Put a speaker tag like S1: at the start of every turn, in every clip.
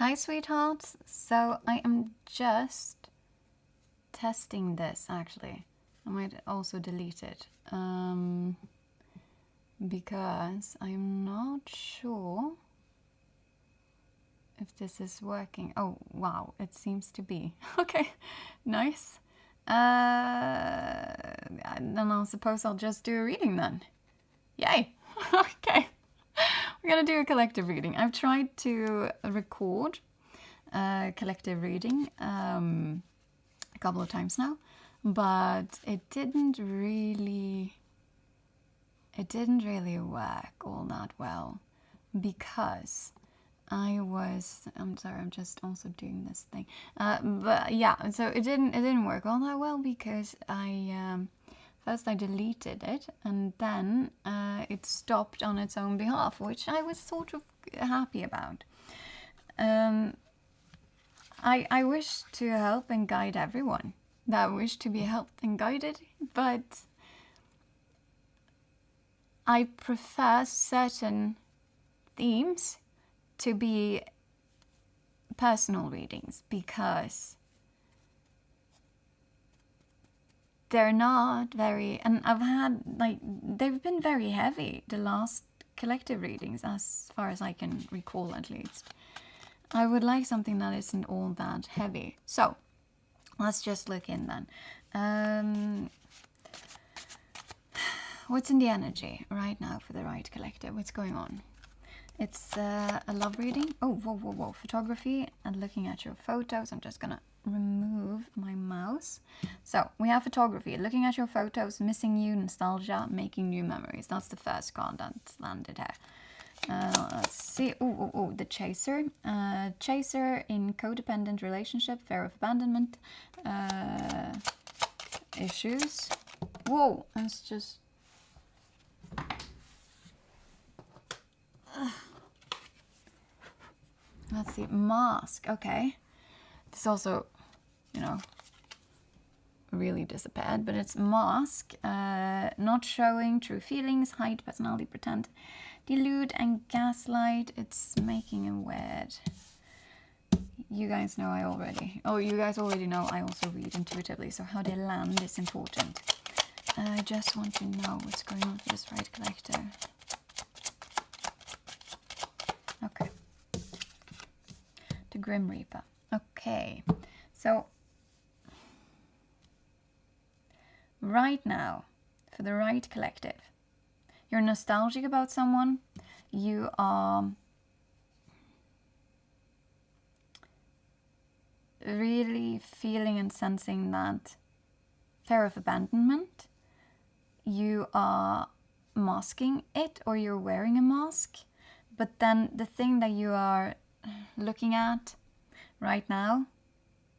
S1: Hi, sweethearts. So I am just testing this, actually. I might also delete it because I'm not sure if this is working. Oh, wow, it seems to be. Okay, nice. Then I suppose I'll just do a reading then. Yay! Okay. We're gonna do a collective reading. I've tried to record a collective reading a couple of times now, but it didn't really work all that well because I'm sorry, I'm just also doing this thing. But yeah, so it didn't work all that well because first I deleted it and then it stopped on its own behalf, which I was sort of happy about. I wish to help and guide everyone that wish to be helped and guided, but I prefer certain themes to be personal readings because they're not very, and I've had, they've been very heavy, the last collective readings, as far as I can recall at least. I would like something that isn't all that heavy. So, let's just look in then. What's in the energy right now for the right collective? What's going on? It's a love reading. Oh, whoa. Photography and looking at your photos. I'm just gonna remove my mouse. So, we have photography, looking at your photos, missing you, nostalgia, making new memories. That's the first card that's landed here. Let's see. Oh, the chaser. Chaser in codependent relationship, fear of abandonment, issues. Whoa, that's just... Let's see, mask. Okay. This also, really disappeared, but it's mask. Not showing true feelings, hide personality, pretend, delude and gaslight. It's making it weird. You guys know you guys already know I also read intuitively, so how they land is important. I just want to know what's going on for this right collector. Okay. The Grim Reaper. Okay. So, right now, for the right collective, you're nostalgic about someone, you are really feeling and sensing that fear of abandonment, you are masking it or you're wearing a mask, but then the thing that you are looking at right now,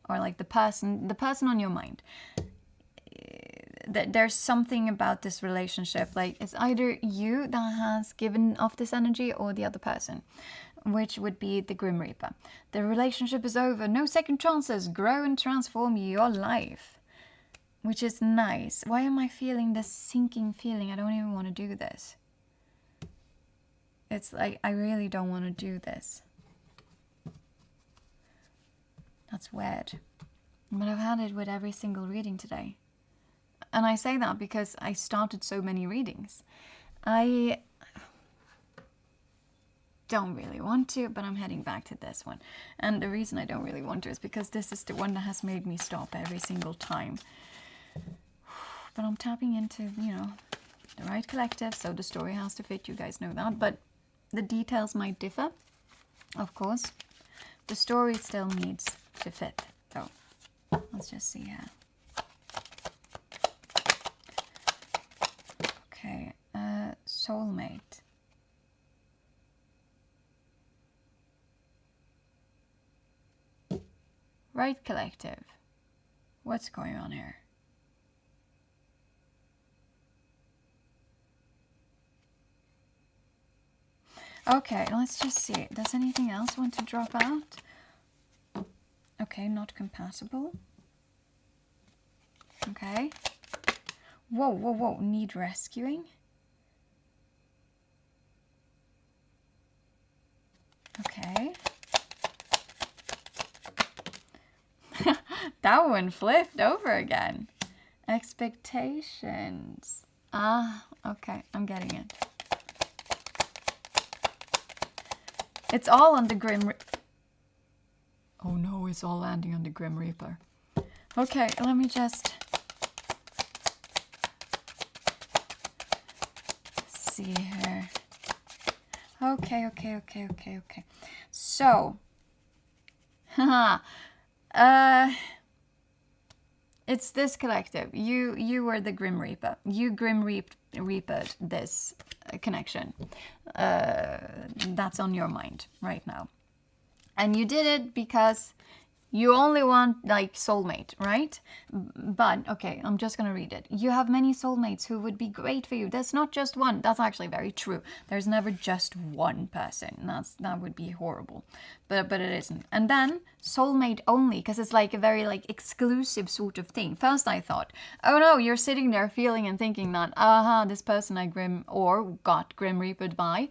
S1: or like the person on your mind, there's something about this relationship, like it's either you that has given off this energy or the other person, which would be the Grim Reaper. The relationship is over, no second chances, grow and transform your life, which is nice. Why am I feeling this sinking feeling? I don't even want to do this. It's like I really don't want to do this. That's weird. But I've had it with every single reading today. And I say that because I started so many readings. I don't really want to, but I'm heading back to this one. And the reason I don't really want to is because this is the one that has made me stop every single time. But I'm tapping into, the right collective, so the story has to fit, you guys know that. But the details might differ, of course. The story still needs to fit, so let's just see here. Okay, soulmate. Right collective. What's going on here? Okay, let's just see. Does anything else want to drop out? Okay, not compatible. Okay. Whoa. Need rescuing. Okay. That one flipped over again. Expectations. Ah, okay, I'm getting it. It's all on the Grim Oh no, it's all landing on the Grim Reaper. Okay, let me just see here. Okay. So, it's this collective. You were the Grim Reaper. You Grim Reapered this connection. That's on your mind right now. And you did it because you only want like soulmate, right? But okay, I'm just gonna read it. You have many soulmates who would be great for you. There's not just one. That's actually very true. There's never just one person. That would be horrible. But it isn't. And then soulmate only, because it's like a very like exclusive sort of thing. First I thought, oh no, you're sitting there feeling and thinking that, this person I got Grim Reapered by,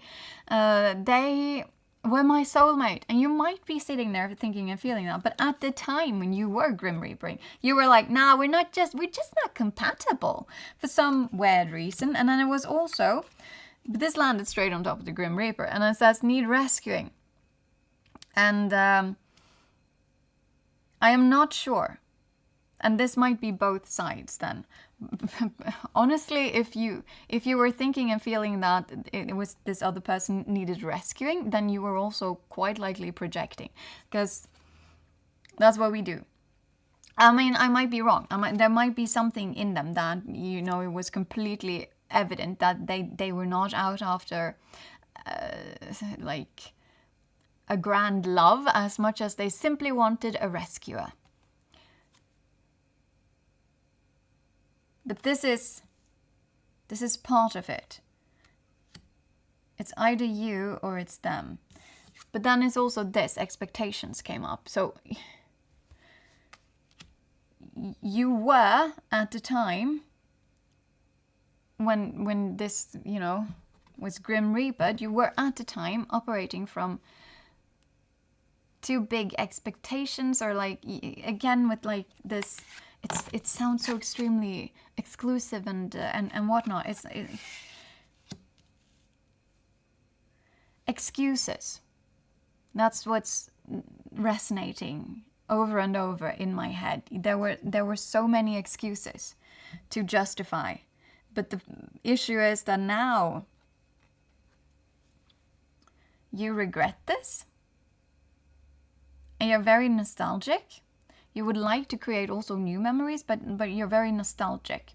S1: they were my soulmate. And you might be sitting there thinking and feeling that, but at the time when you were Grim Reapering, you were like, nah, we're just not compatible for some weird reason. And then it was also, this landed straight on top of the Grim Reaper, and it says need rescuing. And I am not sure. And this might be both sides then. Honestly, if you were thinking and feeling that it was this other person needed rescuing, then you were also quite likely projecting, because that's what we do. I mean, I might be wrong. There might be something in them that, you know, it was completely evident that they were not out after like a grand love as much as they simply wanted a rescuer. But this is part of it. It's either you or it's them. But then it's also this, expectations came up. So you were at the time when this, you know, was Grim Reapered, you were at the time operating from too big expectations, or like, again, with like this, it sounds so extremely exclusive and whatnot. Excuses. That's what's resonating over and over in my head. There were so many excuses to justify, but the issue is that now you regret this, and you're very nostalgic. You would like to create also new memories, but you're very nostalgic,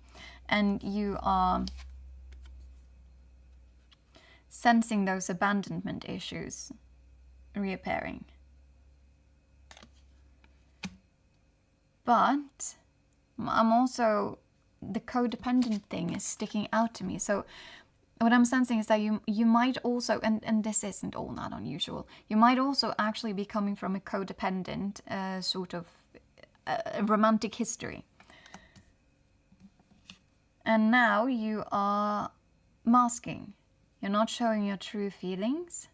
S1: and you are sensing those abandonment issues reappearing. But I'm also, the codependent thing is sticking out to me. So what I'm sensing is that you might also, and this isn't all that unusual, you might also actually be coming from a codependent sort of romantic history. And now you are masking. You're not showing your true feelings.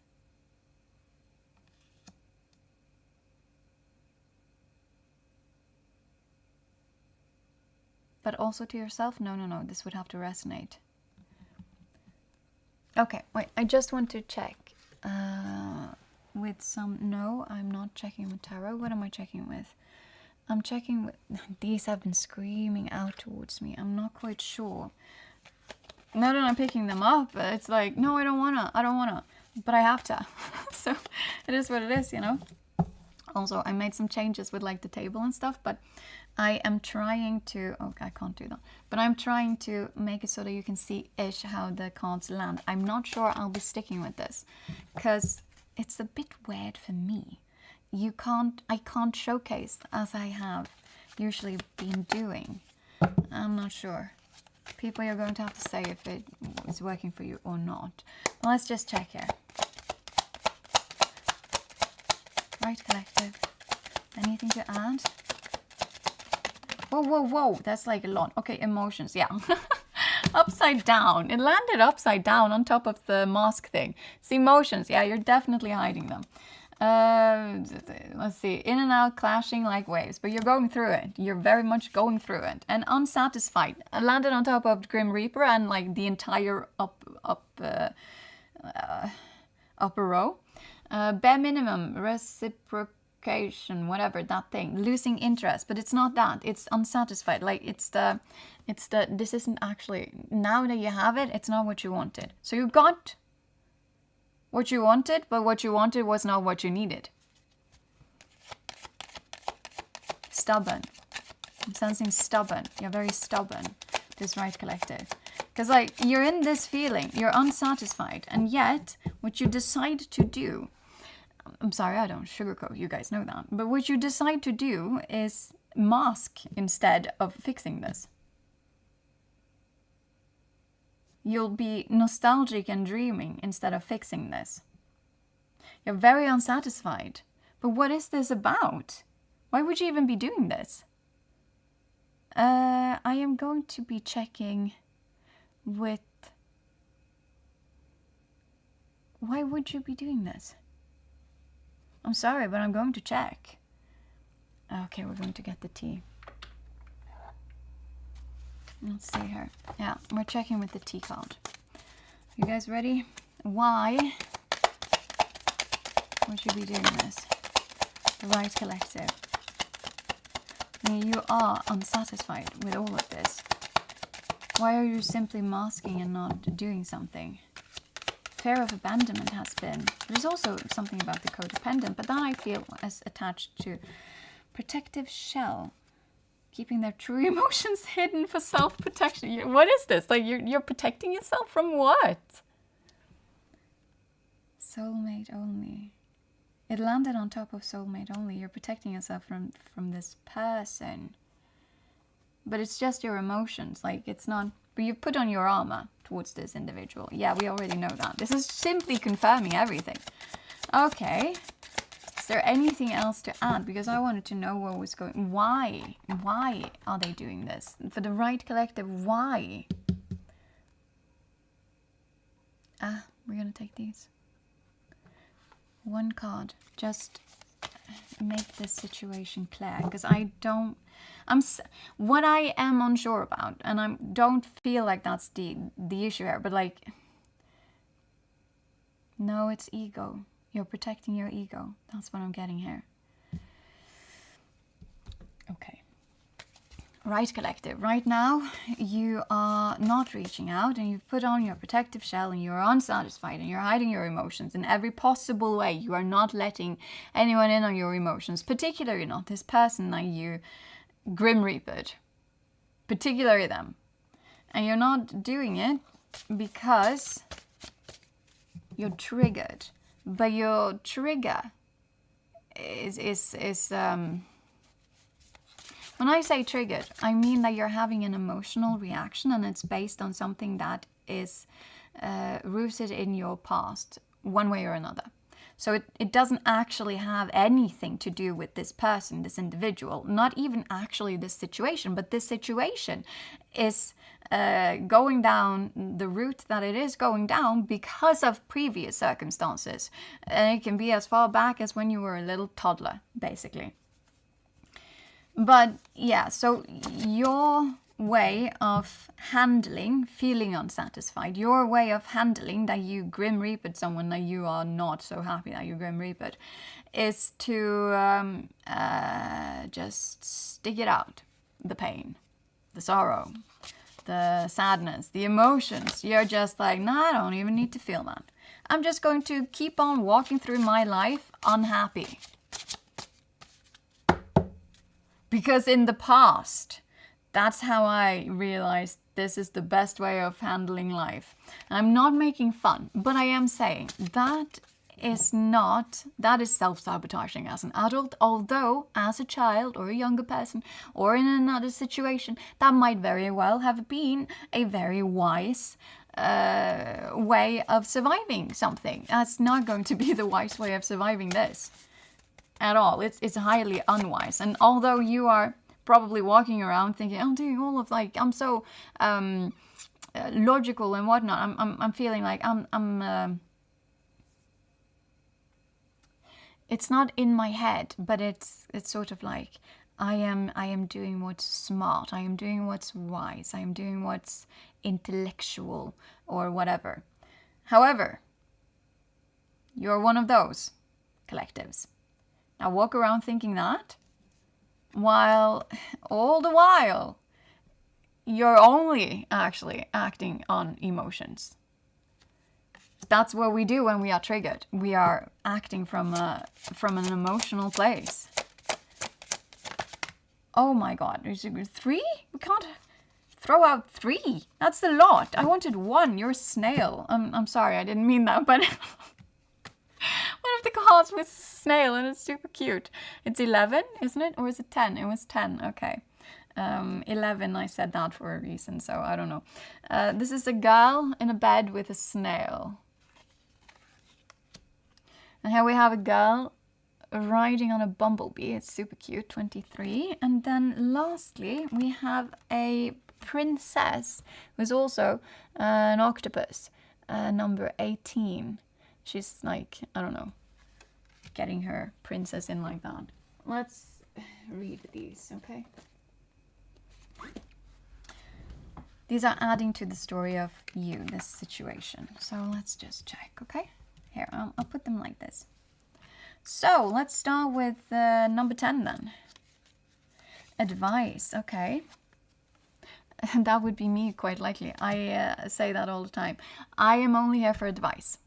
S1: But also to yourself. No, this would have to resonate. Okay, wait, I just want to check with some, no, I'm not checking with tarot. What am I checking with? I'm checking with, these have been screaming out towards me. I'm not quite sure. Now that I'm picking them up, it's like, no, I don't wanna, but I have to. So it is what it is, you know? Also, I made some changes with like the table and stuff, but I am trying to, okay, I can't do that, but I'm trying to make it so that you can see-ish how the cards land. I'm not sure I'll be sticking with this, because it's a bit weird for me. I can't showcase as I have usually been doing. I'm not sure. People, you're going to have to say if it is working for you or not. Well, let's just check here. Right, collective. Anything to add? Whoa. That's like a lot. Okay, emotions. Yeah. Upside down. It landed upside down on top of the mask thing. It's emotions. Yeah, you're definitely hiding them. let's see, in and out, clashing like waves, but you're going through it. You're very much going through it. And unsatisfied. I landed on top of Grim Reaper and like the entire upper row. Bare minimum, reciprocation, whatever, that thing. Losing interest, but it's not that. It's unsatisfied. Like it's the, this isn't actually, now that you have it, it's not what you wanted. So you got what you wanted, but what you wanted was not what you needed. Stubborn. I'm sensing stubborn. You're very stubborn, this right collective. Because like, you're in this feeling, you're unsatisfied, and yet, what you decide to do, I'm sorry, I don't sugarcoat, you guys know that, but what you decide to do is mask instead of fixing this. You'll be nostalgic and dreaming instead of fixing this. You're very unsatisfied. But what is this about? Why would you even be doing this? I am going to be checking with... Why would you be doing this? I'm sorry, but I'm going to check. Okay, we're going to get the tea. Let's see here. Yeah, we're checking with the T card. You guys ready? Why would you be doing this? The right collective. You are unsatisfied with all of this. Why are you simply masking and not doing something? Fear of abandonment has been. There's also something about the codependent, but that I feel is attached to protective shell. Keeping their true emotions hidden for self-protection. What is this? Like you're protecting yourself from what? Soulmate only. It landed on top of soulmate only. You're protecting yourself from this person. But it's just your emotions. Like it's not... But you've put on your armor towards this individual. Yeah, we already know that. This is simply confirming everything. Okay. Is there anything else to add? Because I wanted to know what was going... Why? Why are they doing this? For the right collective, why? We're going to take these. One card. Just make this situation clear. Because I don't... What I am unsure about, and I don't feel like that's the issue here, but like... No, it's ego. You're protecting your ego. That's what I'm getting here. Okay. Right collective. Right now, you are not reaching out and you've put on your protective shell and you're unsatisfied and you're hiding your emotions in every possible way. You are not letting anyone in on your emotions, particularly not this person that you Grim Reapered. Particularly them. And you're not doing it because you're triggered. But your trigger is when I say triggered, I mean that you're having an emotional reaction and it's based on something that is rooted in your past, one way or another. So it doesn't actually have anything to do with this person, this individual, not even actually this situation, but this situation is going down the route that it is going down because of previous circumstances. And it can be as far back as when you were a little toddler, basically. But yeah, so your way of handling feeling unsatisfied, your way of handling that you Grim Reapered someone that you are not so happy that you Grim Reapered is to just stick it out. The pain, the sorrow, the sadness, the emotions. You're just like, nah, I don't even need to feel that. I'm just going to keep on walking through my life unhappy. Because in the past, that's how I realized this is the best way of handling life. I'm not making fun, but I am saying that is self-sabotaging as an adult, although as a child or a younger person or in another situation, that might very well have been a very wise way of surviving something. That's not going to be the wise way of surviving this at all. It's highly unwise. And although you are probably walking around thinking, I'm doing all of like, I'm so logical and whatnot. I'm feeling like it's not in my head, but it's sort of like I am doing what's smart, I am doing what's wise, I am doing what's intellectual or whatever. However, you're one of those collectives. Now walk around thinking that, while all the while you're only actually acting on emotions. That's what we do when we are triggered. We are acting from an emotional place. Oh my God, is it 3? We can't throw out 3. That's a lot. I wanted 1. You're a snail. I'm sorry, I didn't mean that, but one of the cards was a snail and it's super cute. It's 11, isn't it? Or is it 10? It was 10, okay. 11, I said that for a reason, so I don't know. This is a girl in a bed with a snail. And here we have a girl riding on a bumblebee. It's super cute, 23. And then lastly, we have a princess who's also an octopus, number 18. She's like, I don't know, getting her princess in like that. Let's read these, okay? These are adding to the story of you, this situation. So let's just check, okay? Here, I'll put them like this. So let's start with number 10 then. Advice, okay. That would be me quite likely. I say that all the time. I am only here for advice.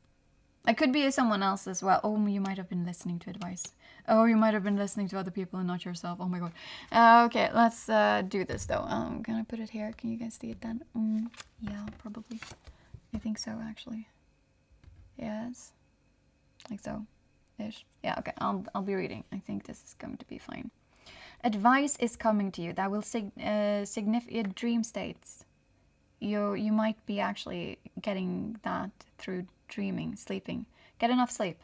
S1: I could be someone else as well. Oh, you might have been listening to advice. Oh, you might have been listening to other people and not yourself. Oh my God. Okay, let's do this though. Can I put it here? Can you guys see it then? Yeah, probably. I think so, actually. Yes. Like so. Ish. Yeah, okay, I'll be reading. I think this is going to be fine. Advice is coming to you that will signify dream states. You might be actually getting that through dreaming, sleeping. Get enough sleep.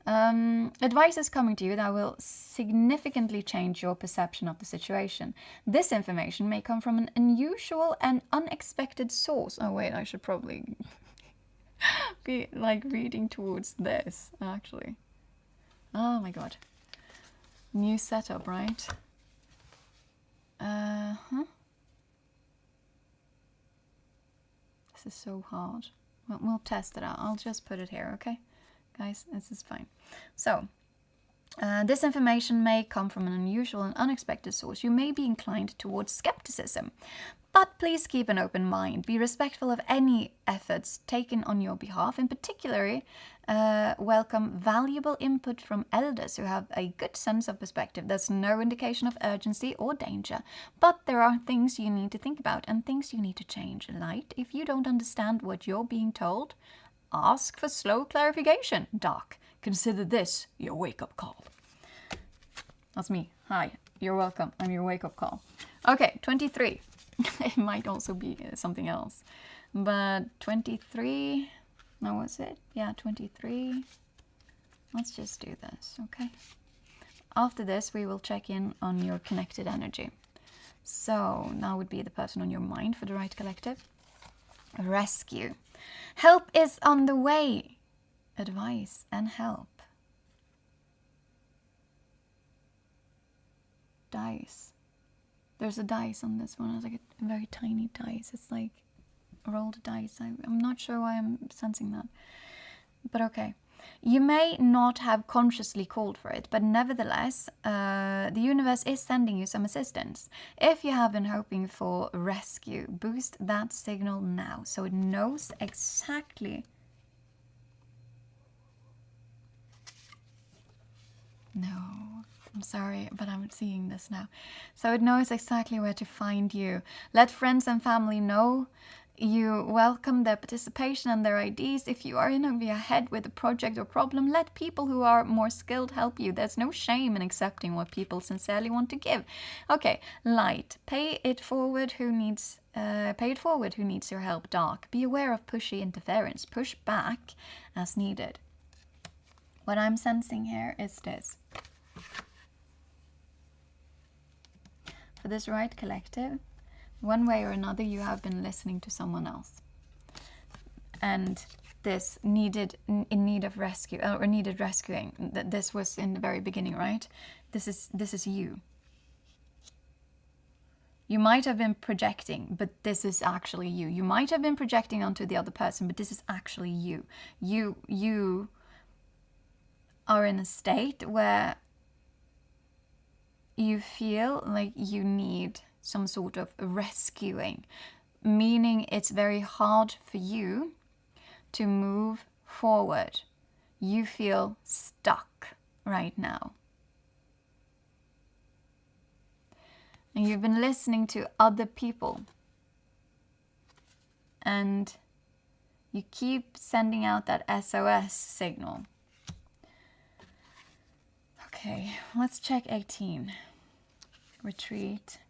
S1: Advice is coming to you that will significantly change your perception of the situation. This information may come from an unusual and unexpected source. Oh wait, I should probably be like reading towards this, actually. Oh my God. New setup, right? This is so hard. Well, we'll test it out. I'll just put it here, okay? Guys, this is fine. So, this information may come from an unusual and unexpected source. You may be inclined towards skepticism, but please keep an open mind. Be respectful of any efforts taken on your behalf. In particular, welcome valuable input from elders who have a good sense of perspective. There's no indication of urgency or danger, but there are things you need to think about and things you need to change. Light, if you don't understand what you're being told, ask for slow clarification. Dark, consider this your wake-up call. That's me. Hi, you're welcome. I'm your wake-up call. Okay, 23. It might also be something else. But 23, no, was it? Yeah, 23. Let's just do this, okay? After this, we will check in on your connected energy. So now would be the person on your mind for the right collective. Rescue. Help is on the way. Advice and help. Dice. There's a dice on this one. It's like a very tiny dice. It's like rolled dice. I'm not sure why I'm sensing that. But okay. You may not have consciously called for it, but nevertheless, the universe is sending you some assistance. If you have been hoping for rescue, boost that signal now so it knows exactly. No, I'm sorry, but I'm seeing this now. So it knows exactly where to find you. Let friends and family know you welcome their participation and their ideas. If you are in over your head with a project or problem, let people who are more skilled help you. There's no shame in accepting what people sincerely want to give. Okay, light. Pay it forward who needs your help. Dark. Be aware of pushy interference. Push back as needed. What I'm sensing here is this. For this right collective, one way or another, you have been listening to someone else. And this needed in need of rescue or needed rescuing. This was in the very beginning, right? This is you. You might have been projecting, but this is actually you. You might have been projecting onto the other person, but this is actually you. You are in a state where you feel like you need some sort of rescuing, meaning it's very hard for you to move forward. You feel stuck right now. And you've been listening to other people. And you keep sending out that SOS signal. Okay, let's check 18. Retreat.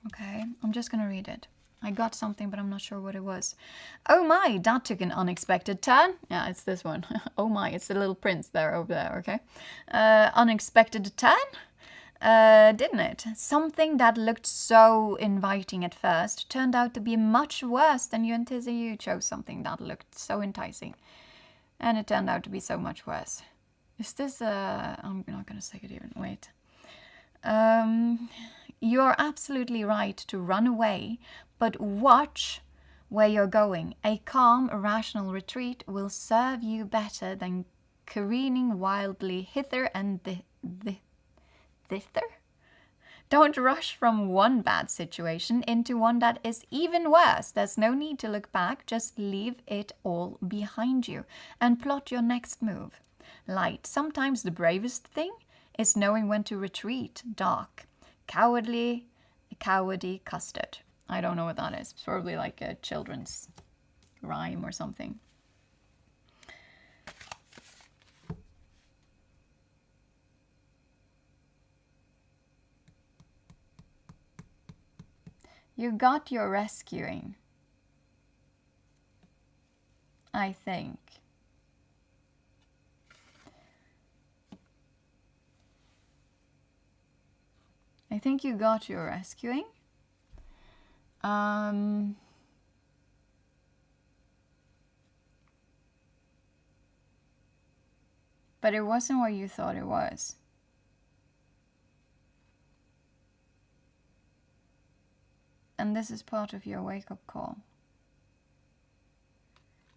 S1: Okay, I'm just gonna read it. I got something, but I'm not sure what it was. Oh my, that took an unexpected turn. Yeah, it's this one. Oh my, it's the little prince there over there, okay? Unexpected turn, didn't it? Something that looked so inviting at first turned out to be much worse than you anticipated. You chose something that looked so enticing, and it turned out to be so much worse. Is this I'm not gonna say it even, wait. You're absolutely right to run away, but watch where you're going. A calm, rational retreat will serve you better than careening wildly hither and thither. Don't rush from one bad situation into one that is even worse. There's no need to look back, just leave it all behind you and plot your next move. Light. Sometimes the bravest thing is knowing when to retreat. Dark. Cowardly custard. I don't know what that is. It's probably like a children's rhyme or something. You got your rescuing, I think. I think you got your rescuing. But it wasn't what you thought it was. And this is part of your wake-up call.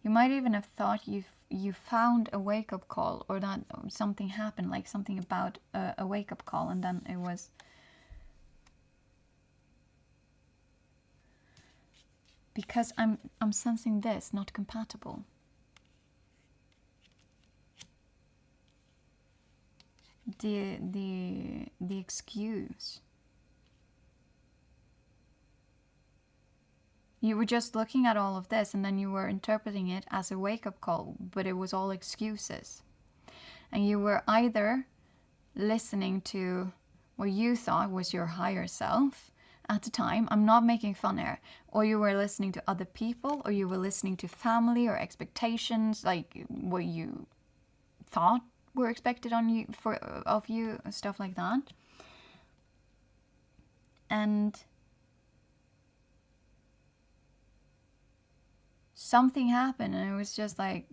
S1: You might even have thought you found a wake-up call, or that something happened, like something about a wake-up call, and then it was... Because I'm sensing this, not compatible. The excuse. You were just looking at all of this, and then you were interpreting it as a wake-up call, but it was all excuses. And you were either listening to what you thought was your higher self at the time. I'm not making fun here. Or you were listening to other people, or you were listening to family or expectations, like what you thought were expected of you, stuff like that. And something happened, and it was just like,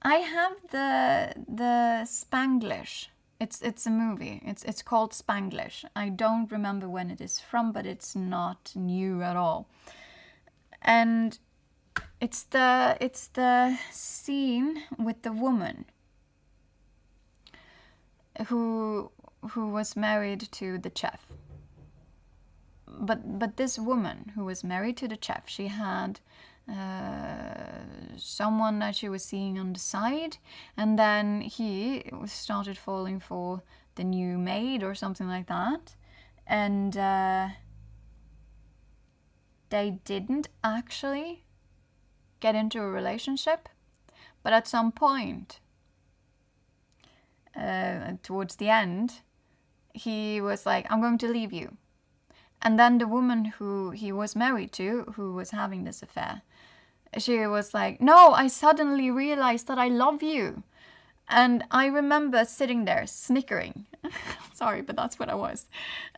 S1: I have the Spanglish. It's a movie. It's called Spanglish. I don't remember when it is from, but it's not new at all. And it's the scene with the woman who was married to the chef. But this woman who was married to the chef, she had someone that she was seeing on the side, and then he started falling for the new maid or something like that, and they didn't actually get into a relationship, but at some point towards the end, he was like, I'm going to leave you. And then the woman who he was married to, who was having this affair, she was like, no, I suddenly realized that I love you. And I remember sitting there snickering. Sorry, but that's what I was.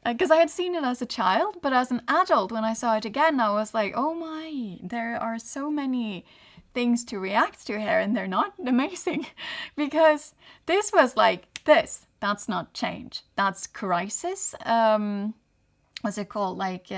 S1: Because I had seen it as a child, but as an adult, when I saw it again, I was like, oh my, there are so many things to react to here, and they're not amazing. Because this was like this. That's not change. That's crisis. What's it called? Like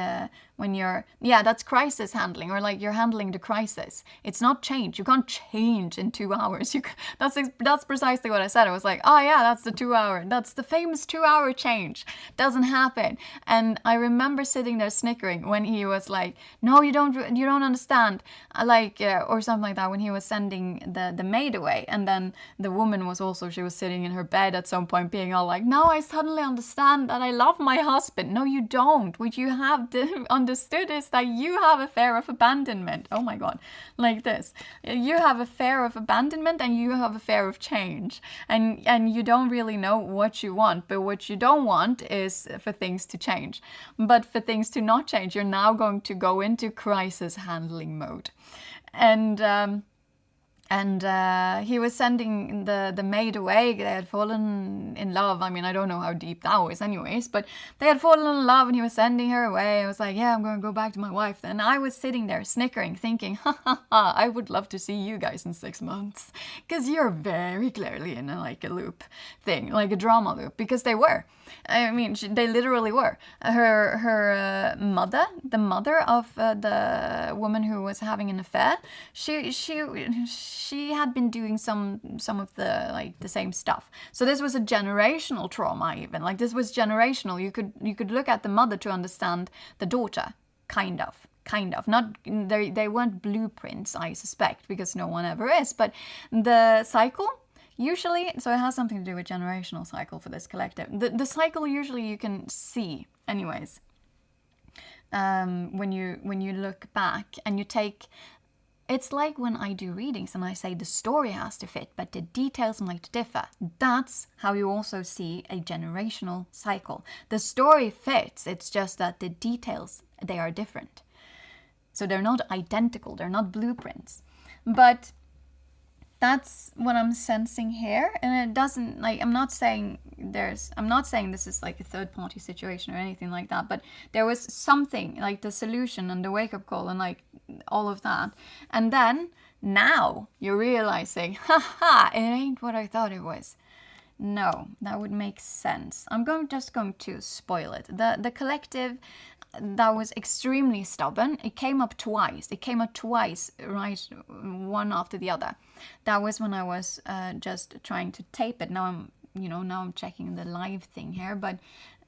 S1: when you're, that's crisis handling, or like you're handling the crisis. It's not change. You can't change in 2 hours. That's precisely what I said. I was like, oh yeah, that's the famous 2 hour change. Doesn't happen. And I remember sitting there snickering when he was like, no, you don't understand, or something like that, when he was sending the maid away. And then the woman was also, she was sitting in her bed at some point being all like, now I suddenly understand that I love my husband. No, you don't. What you have understood is that you have a fear of abandonment. Oh my God, like this. You have a fear of abandonment and you have a fear of change. And you don't really know what you want, but what you don't want is for things to change. But for things to not change, you're now going to go into crisis handling mode. And he was sending the maid away. They had fallen in love. I mean, I don't know how deep that was anyways, but they had fallen in love and he was sending her away. I was like, yeah, I'm going to go back to my wife. And I was sitting there snickering, thinking, ha ha ha, I would love to see you guys in 6 months. Because you're very clearly in a loop thing, like a drama loop, because they were. I mean, they literally were. Her mother, the mother of the woman who was having an affair, she had been doing some of the same stuff. So this was a generational trauma even. Like this was generational. You could look at the mother to understand the daughter, kind of. Not they weren't blueprints, I suspect, because no one ever is, but the cycle usually, so it has something to do with generational cycle for this collective. The cycle usually you can see anyways. When you look back and you take, it's like when I do readings and I say the story has to fit, but the details might differ. That's how you also see a generational cycle. The story fits, it's just that the details, they are different. So they're not identical, they're not blueprints. But that's what I'm sensing here. And it doesn't, I'm not saying this is like a third party situation or anything like that, but there was something like the solution and the wake up call and like all of that. And then now you're realizing, haha, it ain't what I thought it was. No, that would make sense. I'm just going to spoil it. The collective that was extremely stubborn, it came up twice, right, one after the other. That was when I was just trying to tape it. Now I'm checking the live thing here,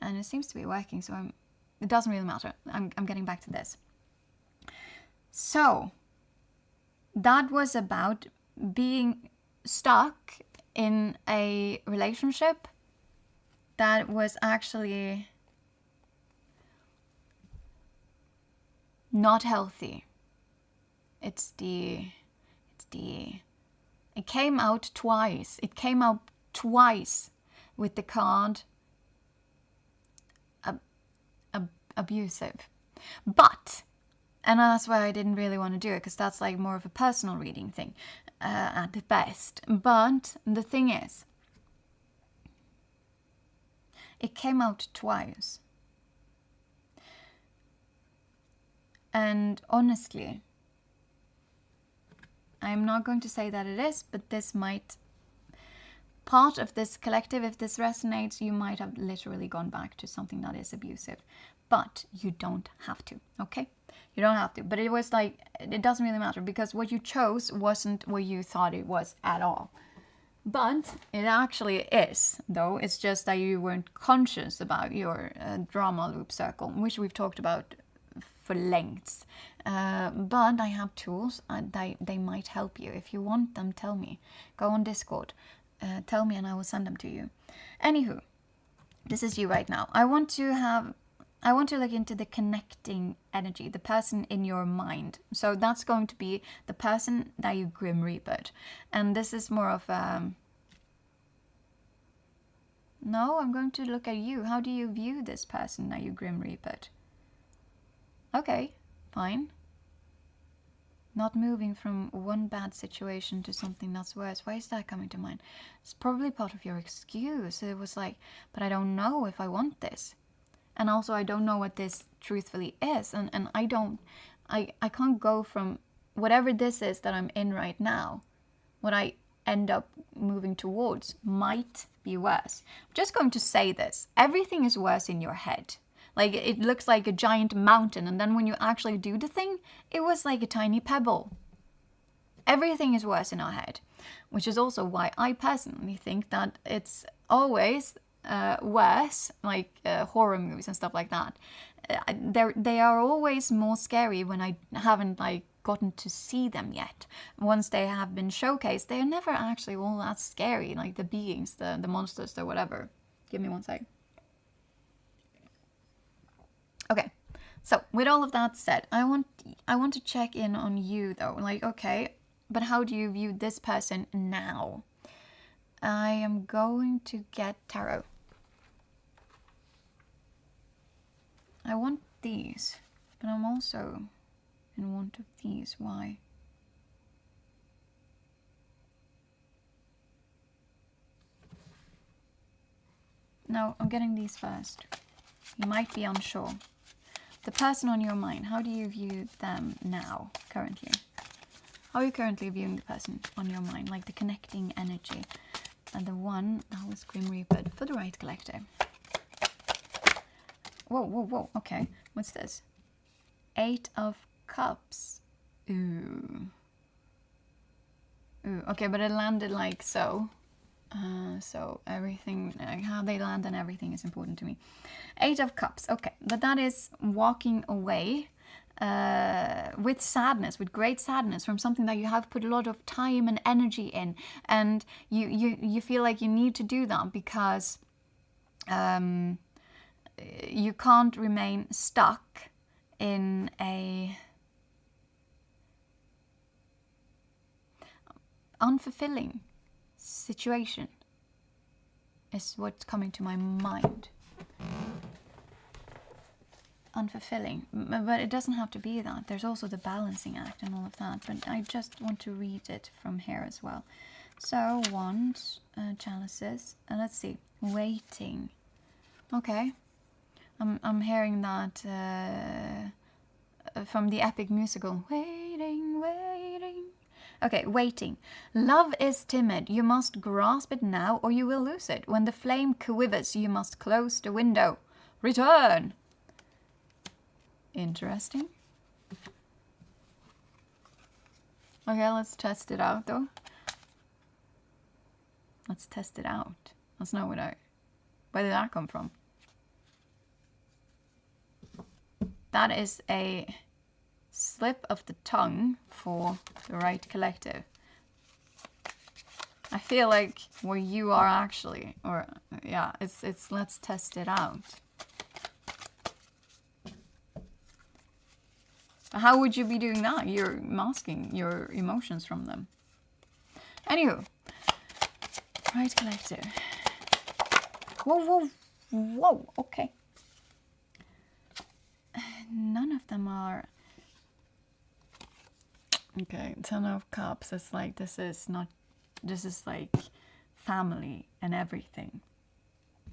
S1: and it seems to be working, so it doesn't really matter. I'm getting back to this. So that was about being stuck in a relationship that was actually not healthy. It came out twice. It came out twice with the card abusive. But, and that's why I didn't really want to do it, because that's like more of a personal reading thing at the best. But the thing is, it came out twice. And honestly, I'm not going to say that it is, but this might, part of this collective, if this resonates, you might have literally gone back to something that is abusive. But you don't have to, okay? You don't have to. But it was like, it doesn't really matter, because what you chose wasn't what you thought it was at all. But it actually is, though. It's just that you weren't conscious about your drama loop circle, which we've talked about for lengths. But I have tools. They might help you. If you want them, tell me. Go on Discord. Tell me and I will send them to you. Anywho, this is you right now. I want to look into the connecting energy, the person in your mind. So that's going to be the person that you Grim Reapered. And this is more of a... No, I'm going to look at you. How do you view this person that you Grim Reapered? Okay, fine. not moving from one bad situation to something that's worse. Why is that coming to mind? It's probably part of your excuse. It was like, but I don't know if I want this. And also I don't know what this truthfully is. And I can't go from whatever this is that I'm in right now. What I end up moving towards might be worse. I'm just going to say this. Everything is worse in your head. Like, it looks like a giant mountain, and then when you actually do the thing, it was like a tiny pebble. Everything is worse in our head, which is also why I personally think that it's always worse, like horror movies and stuff like that. They are always more scary when I haven't like gotten to see them yet. Once they have been showcased, they are never actually all that scary, like the beings, the monsters, the whatever. Give me one sec. Okay, so with all of that said, I want to check in on you though. Like, okay, but how do you view this person now? I am going to get tarot. I want these, but I'm also in want of these. Why? No, I'm getting these first. You might be unsure. The person on your mind, how do you view them now, currently? How are you currently viewing the person on your mind? Like the connecting energy. And the one that was Grim Reaper for the right collective. Whoa, whoa, whoa. Okay, what's this? 8 of Cups. Ooh. Ooh, okay, but it landed like so. So everything, like how they land and everything is important to me. 8 of Cups, okay. But that is walking away with sadness, with great sadness from something that you have put a lot of time and energy in. And you feel like you need to do that because you can't remain stuck in a unfulfilling situation is what's coming to my mind. Unfulfilling, but it doesn't have to be that. There's also the balancing act and all of that, but I just want to read it from here as well. So wands, chalices, and let's see, waiting. Okay, I'm hearing that from the epic musical, waiting, waiting. Okay, waiting. Love is timid. You must grasp it now or you will lose it. When the flame quivers, you must close the window. Return. Interesting. Okay, let's test it out though. Let's test it out. Let's know where did that come from? That is a slip of the tongue for the right collective. I feel like where you are actually, or yeah, it's let's test it out. How would you be doing that? You're masking your emotions from them. Anywho, right collective. Whoa, whoa, whoa, okay. None of them are. Okay, 10 of Cups. It's like this is like family and everything.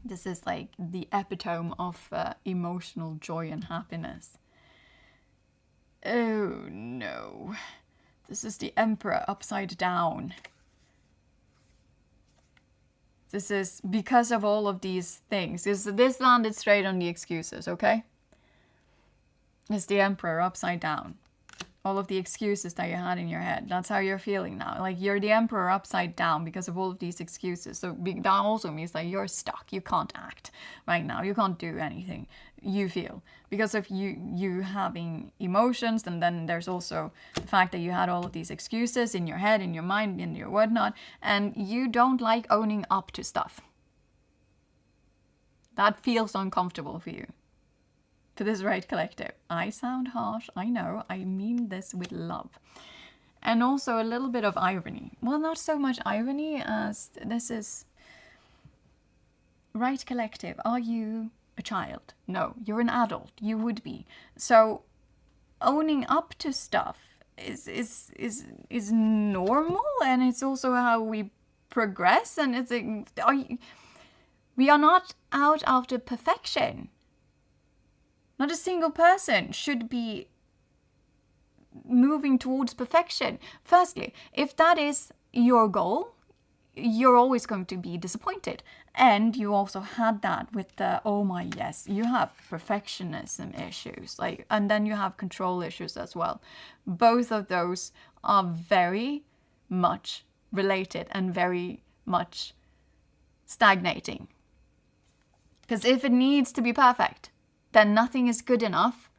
S1: This is like the epitome of emotional joy and happiness. Oh no. This is the Emperor upside down. This is because of all of these things. This landed straight on the excuses, okay? It's the Emperor upside down. All of the excuses that you had in your head. That's how you're feeling now. Like you're the Emperor upside down because of all of these excuses. So that also means that you're stuck. You can't act right now. You can't do anything you feel. Because of you having emotions, and then there's also the fact that you had all of these excuses in your head, in your mind, in your whatnot, and you don't like owning up to stuff. That feels uncomfortable for you. To this right collective. I sound harsh, I know, I mean this with love. And also a little bit of irony. Well, not so much irony as this is... Right collective, are you a child? No, you're an adult, you would be. So owning up to stuff is normal, and it's also how we progress, and it's we are not out after perfection. Not a single person should be moving towards perfection. Firstly, if that is your goal, you're always going to be disappointed. And you also had that with the, oh my, yes, you have perfectionism issues, like, and then you have control issues as well. Both of those are very much related and very much stagnating. Because if it needs to be perfect, then nothing is good enough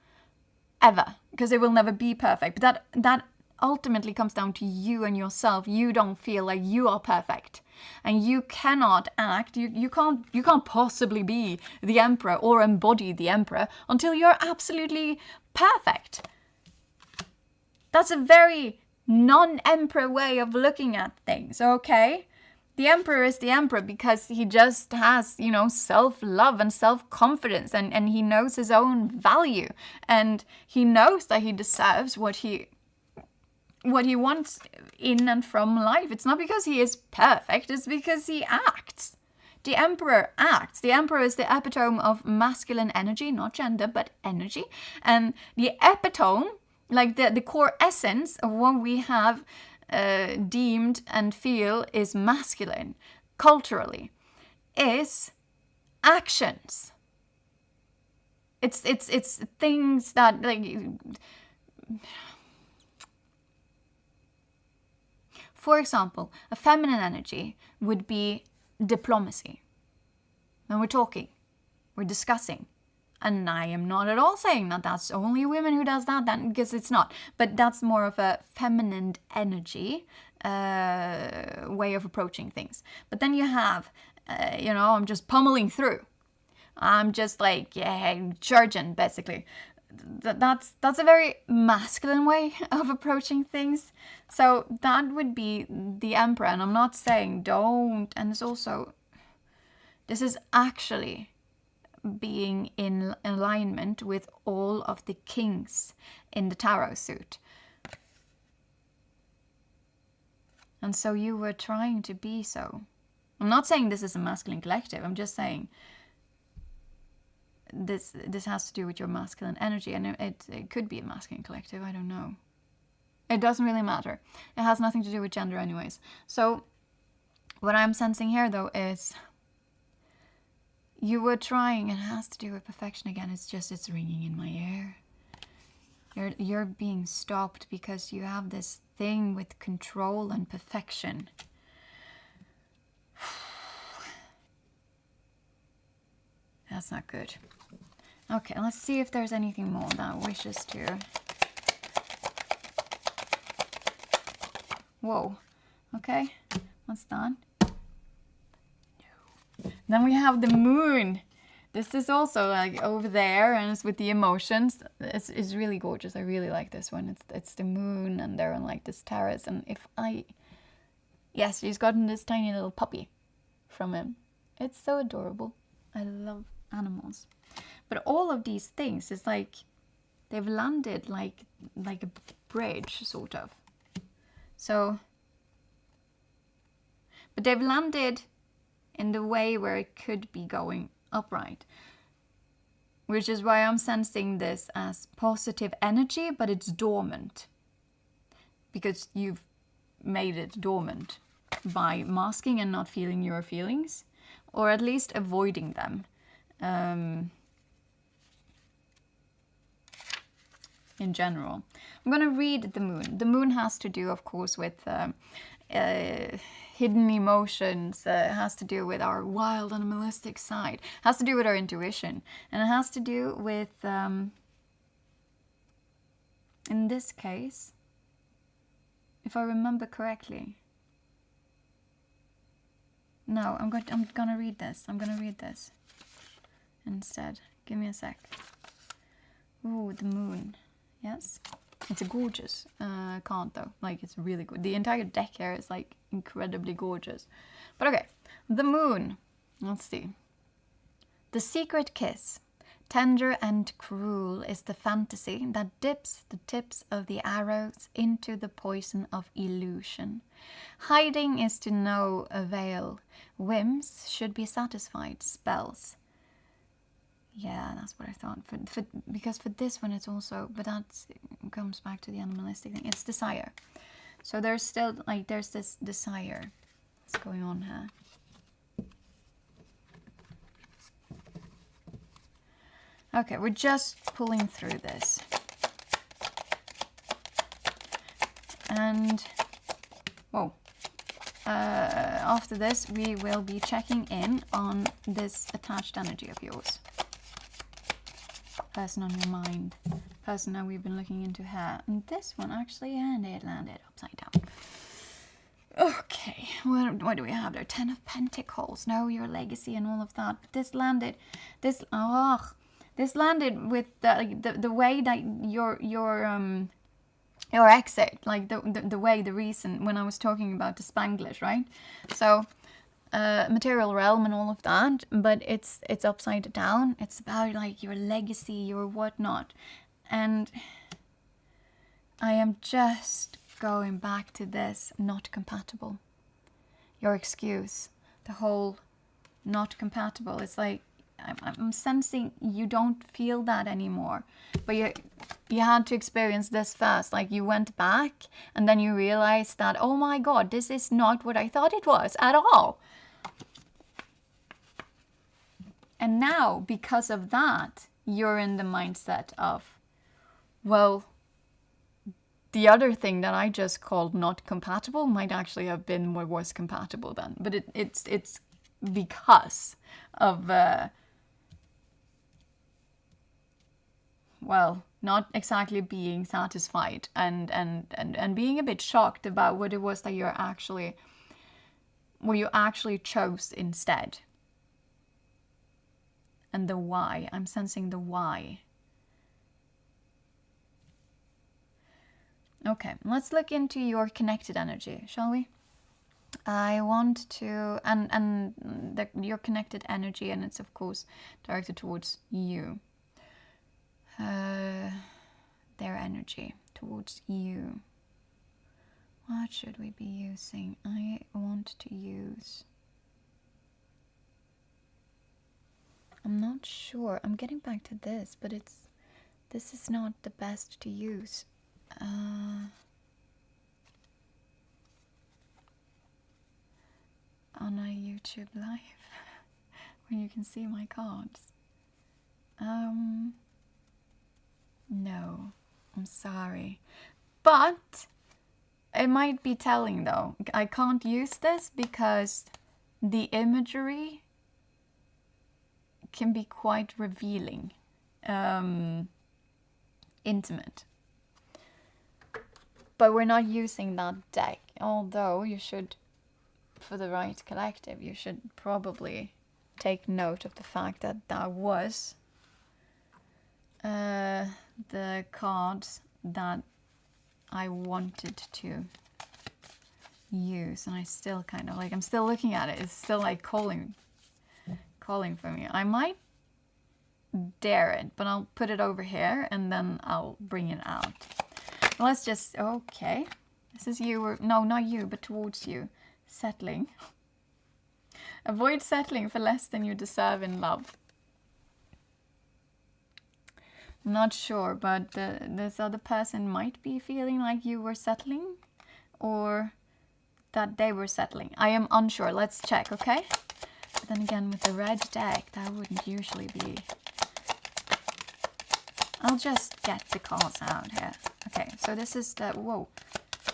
S1: ever, because it will never be perfect. But that ultimately comes down to you and yourself. You don't feel like you are perfect, and you cannot act, you can't possibly be the emperor or embody the emperor until you're absolutely perfect. That's a very non-emperor way of looking at things, okay? The emperor is the emperor because he just has, self-love and self-confidence, and he knows his own value, and he knows that he deserves what he wants in and from life. It's not because he is perfect, it's because he acts. The emperor acts. The emperor is the epitome of masculine energy, not gender, but energy. And the epitome, like the core essence of what we have deemed and feel is masculine culturally, is actions. It's things that, like, for example, a feminine energy would be diplomacy. When we're talking, we're discussing. And I am not at all saying that that's only women who does that, because it's not. But that's more of a feminine energy way of approaching things. But then you have, I'm just pummeling through. I'm just like, charging, basically. That's a very masculine way of approaching things. So that would be the emperor. And I'm not saying don't. And it's also, this is actually being in alignment with all of the kings in the tarot suit. And so you were trying to be so. I'm not saying this is a masculine collective. I'm just saying this has to do with your masculine energy, and it could be a masculine collective. I don't know. It doesn't really matter. It has nothing to do with gender anyways. So what I'm sensing here, though, is you were trying, and it has to do with perfection again. It's ringing in my ear. You're being stopped because you have this thing with control and perfection. That's not good. Okay, let's see if there's anything more that wishes to. Whoa. Okay, what's that? Then we have the moon. This is also like over there, and it's with the emotions. It's really gorgeous. I really like this one. It's the moon, and they're on like this terrace. And yes, she's gotten this tiny little puppy from him. It's so adorable. I love animals. But all of these things is like they've landed like a bridge, sort of. So, but they've landed in the way where it could be going upright, which is why I'm sensing this as positive energy, but it's dormant because you've made it dormant by masking and not feeling your feelings, or at least avoiding them. In general, I'm going to read the moon. The moon has to do, of course, with hidden emotions. It has to do with our wild animalistic side. It has to do with our intuition. And it has to do with, in this case, if I remember correctly. No, I'm gonna read this. I'm gonna read this instead. Give me a sec. Ooh, the moon. Yes, it's a gorgeous card though. Like, it's really good. The entire deck here is like incredibly gorgeous. But okay, the moon. Let's see. The secret kiss. Tender and cruel is the fantasy that dips the tips of the arrows into the poison of illusion. Hiding is to no avail. Whims should be satisfied. Spells. Yeah, that's what I thought. Because for this one it's also, but that comes back to the animalistic thing. It's desire. So there's still, like, there's this desire that's going on here. Okay, we're just pulling through this. And, whoa. After this, we will be checking in on this attached energy of yours. Person on your mind. Person that we've been looking into here. And this one actually landed upside down. Okay, what do we have there? 10 of Pentacles. No, your legacy and all of that. But this landed with the way that your exit, like the way, the reason when I was talking about the Spanglish, right? So material realm and all of that, but it's upside down. It's about like your legacy, your whatnot. And I am just going back to this not compatible. Your excuse, the whole not compatible. It's like I'm sensing you don't feel that anymore, but you had to experience this first. Like you went back and then you realized that, oh my God, this is not what I thought it was at all. And now, because of that, you're in the mindset of, well, the other thing that I just called not compatible might actually have been what was compatible then. But it's because of, well, not exactly being satisfied and being a bit shocked about what it was that you actually chose instead. And the why. I'm sensing the why. Okay, let's look into your connected energy, shall we? I want to, your connected energy, and it's of course directed towards you. Their energy towards you. What should we be using? I want to use... I'm not sure. I'm getting back to this, but this is not the best to use. On a YouTube live where you can see my cards. No, I'm sorry. But it might be telling though. I can't use this because the imagery can be quite revealing, intimate. But we're not using that deck, although you should, for the right collective, you should probably take note of the fact that that was the cards that I wanted to use, and I still kind of like, I'm still looking at it, it's still like calling for me. I might dare it, but I'll put it over here and then I'll bring it out. Let's just, okay. This is you, or no, not you, but towards you. Settling. Avoid settling for less than you deserve in love. I'm not sure, but this other person might be feeling like you were settling, or that they were settling. I am unsure. Let's check, okay? But then again, with the red deck, that wouldn't usually be... I'll just get the cards out here. Okay, so this is the... Whoa.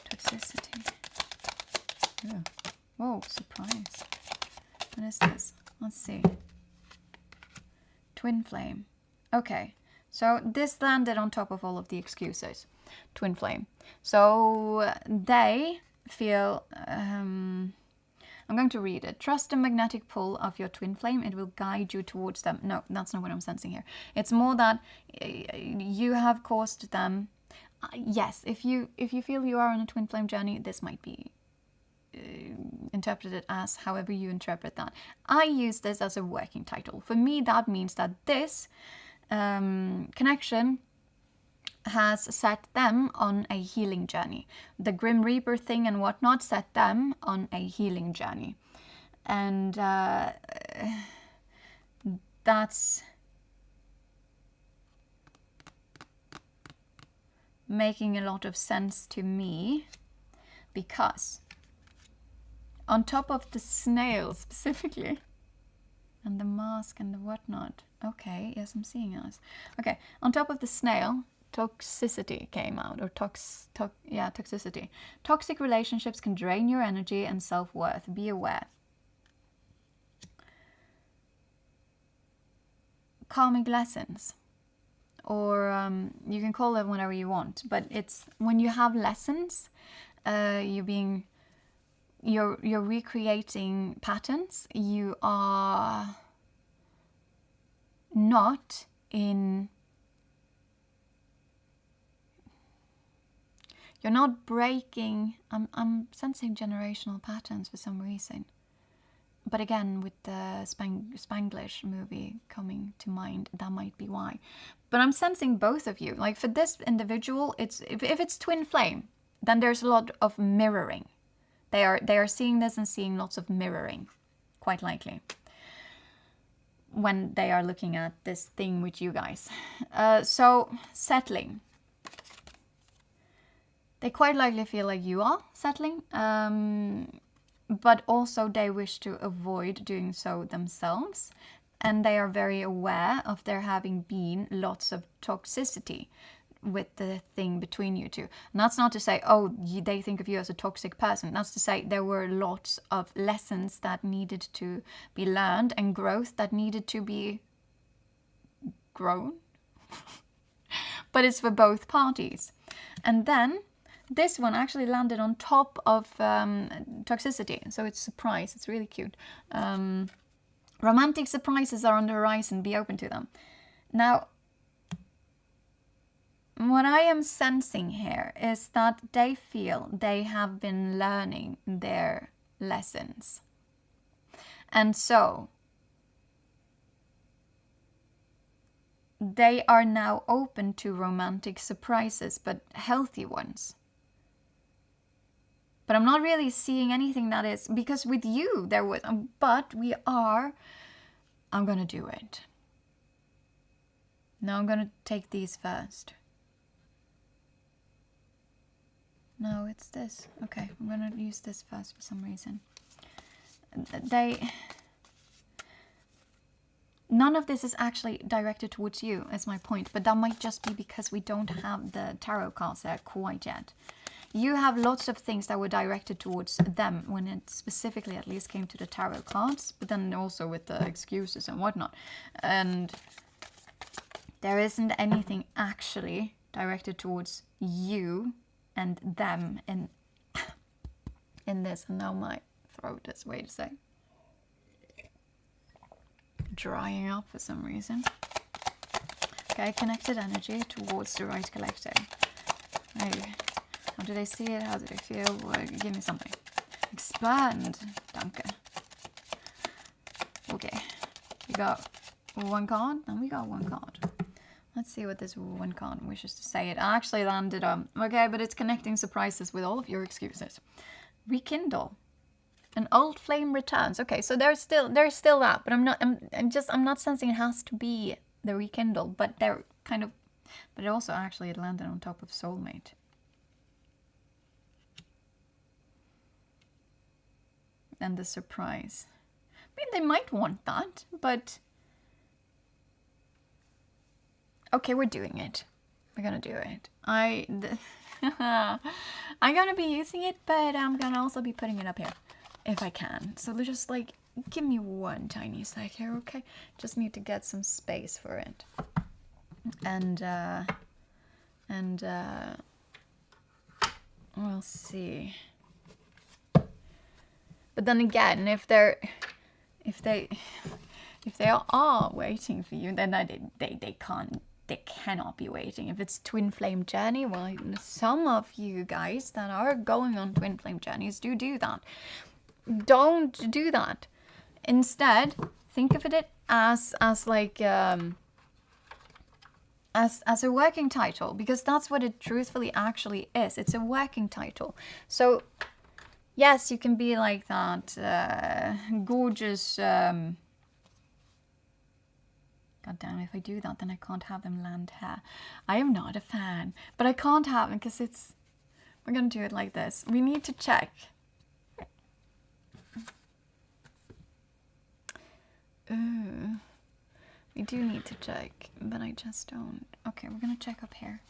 S1: Toxicity. Yeah. Whoa, surprise. What is this? Let's see. Twin flame. Okay, so this landed on top of all of the excuses. Twin flame. So they feel... I'm going to read it. Trust the magnetic pull of your twin flame. It will guide you towards them. No, that's not what I'm sensing here. It's more that you have caused them... yes, if you feel you are on a twin flame journey, this might be interpreted as however you interpret that. I use this as a working title. For me, that means that this connection has set them on a healing journey. The Grim Reaper thing and whatnot set them on a healing journey. And that's making a lot of sense to me, because on top of the snail specifically, and the mask and the whatnot. Okay, yes, I'm seeing us. Okay, on top of the snail, toxicity came out, or toxicity. Toxic relationships can drain your energy and self-worth. Be aware. Karmic lessons, or you can call them whatever you want, but it's when you have lessons, you're recreating patterns. You are not in. You're not breaking. I'm sensing generational patterns for some reason. But again, with the Spanglish movie coming to mind, that might be why. But I'm sensing both of you. Like for this individual, it's if it's twin flame, then there's a lot of mirroring. They are seeing this and seeing lots of mirroring, quite likely, when they are looking at this thing with you guys. So settling. They quite likely feel like you are settling. But also they wish to avoid doing so themselves, and they are very aware of there having been lots of toxicity with the thing between you two. And that's not to say, oh, they think of you as a toxic person. That's to say there were lots of lessons that needed to be learned and growth that needed to be grown. But it's for both parties. And then this one actually landed on top of toxicity, so it's surprise. It's really cute. Romantic surprises are on the horizon. Be open to them. Now, what I am sensing here is that they feel they have been learning their lessons. And so they are now open to romantic surprises, but healthy ones. But I'm not really seeing anything that is, because with you there was, but we are, I'm gonna do it. No, I'm gonna take these first. No, it's this. Okay, I'm gonna use this first for some reason. None of this is actually directed towards you, is my point, but that might just be because we don't have the tarot cards there quite yet. You have lots of things that were directed towards them when it specifically at least came to the tarot cards, but then also with the excuses and whatnot. And there isn't anything actually directed towards you and them in this. And now my throat is, wait a sec, drying up for some reason. Okay, connected energy towards the right collective. How do they see it? How do they feel? Give me something. Expand. Danke. Okay. We got one card, and we got one card. Let's see what this one card wishes to say. It actually landed on. Okay, but it's connecting surprises with all of your excuses. Rekindle. An old flame returns. Okay, so there's still that, but I'm not sensing it has to be the rekindle, but they're kind of, but it also actually it landed on top of soulmate. And the surprise. I mean, they might want that, but okay, we're doing it. We're gonna do it. I'm gonna be using it, but I'm gonna also be putting it up here if I can. So just like give me one tiny sec here, okay? Just need to get some space for it. And we'll see. But then again, if they are waiting for you, then they cannot be waiting. If it's twin flame journey, well, some of you guys that are going on twin flame journeys do that. Don't do that. Instead, think of it as like as a working title, because that's what it truthfully actually is. It's a working title. So yes, you can be like that gorgeous. God damn, if I do that, then I can't have them land here. I am not a fan, but I can't have them because it's. We're gonna do it like this. We need to check. We do need to check, but I just don't. Okay, we're gonna check up here.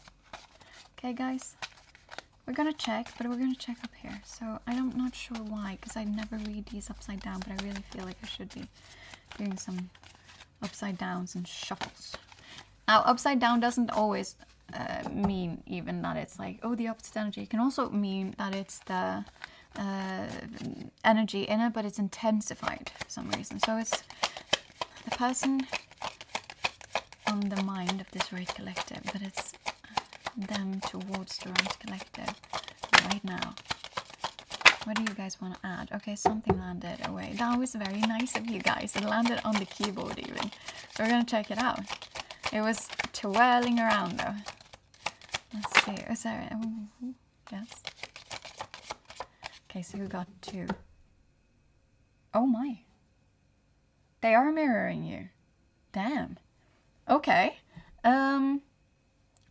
S1: Okay, guys, we're gonna check, but we're gonna check up here. So I'm not sure why, because I never read these upside down, but I really feel like I should be doing some upside downs and shuffles. Now, upside down doesn't always mean even that it's like, oh, the opposite energy. It can also mean that it's the energy in it, but it's intensified for some reason. So it's the person on the mind of this right collective, but it's them towards the right collective right now. What do you guys want to add? Okay, something landed away. That was very nice of you guys. It landed on the keyboard even. So we're going to check it out. It was twirling around though. Let's see. Is there... Oh, yes. Okay, so you got 2. Oh my. They are mirroring you. Damn. Okay.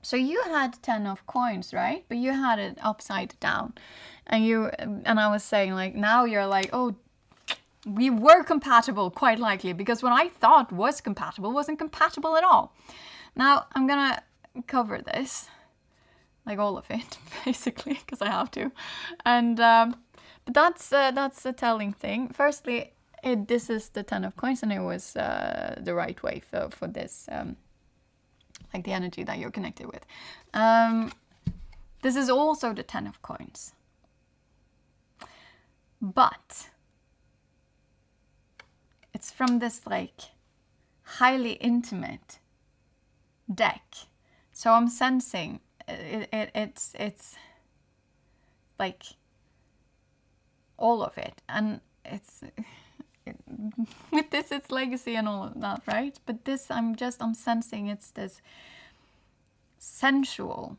S1: So you had 10 of coins, right? But you had it upside down. And I was saying, like, now you're like, oh, we were compatible, quite likely, because what I thought was compatible wasn't compatible at all. Now I'm gonna cover this, like all of it, basically, because I have to. And but that's a telling thing. Firstly, this is the 10 of coins, and it was the right way for this, like the energy that you're connected with. This is also the 10 of coins. But it's from this like highly intimate deck. So I'm sensing it's like all of it, and with this it's legacy and all of that, right? But this I'm sensing it's this sensual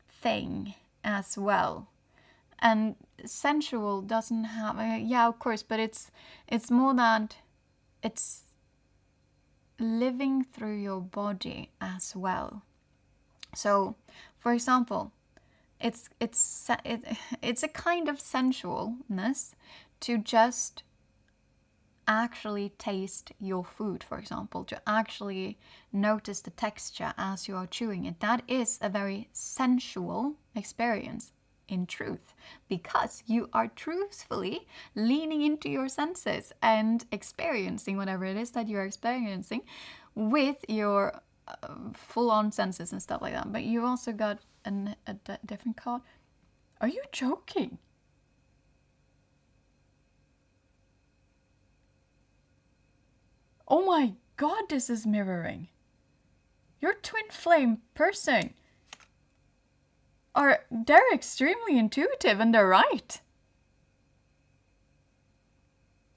S1: thing as well. And sensual doesn't have yeah, of course, but it's more that it's living through your body as well. So for example, it's a kind of sensualness to just actually taste your food, for example, to actually notice the texture as you are chewing it. That is a very sensual experience in truth, because you are truthfully leaning into your senses and experiencing whatever it is that you're experiencing with your full-on senses and stuff like that. But you also got a different card. Are you joking? Oh my god, this is mirroring. Your twin flame person they're extremely intuitive, and they're right.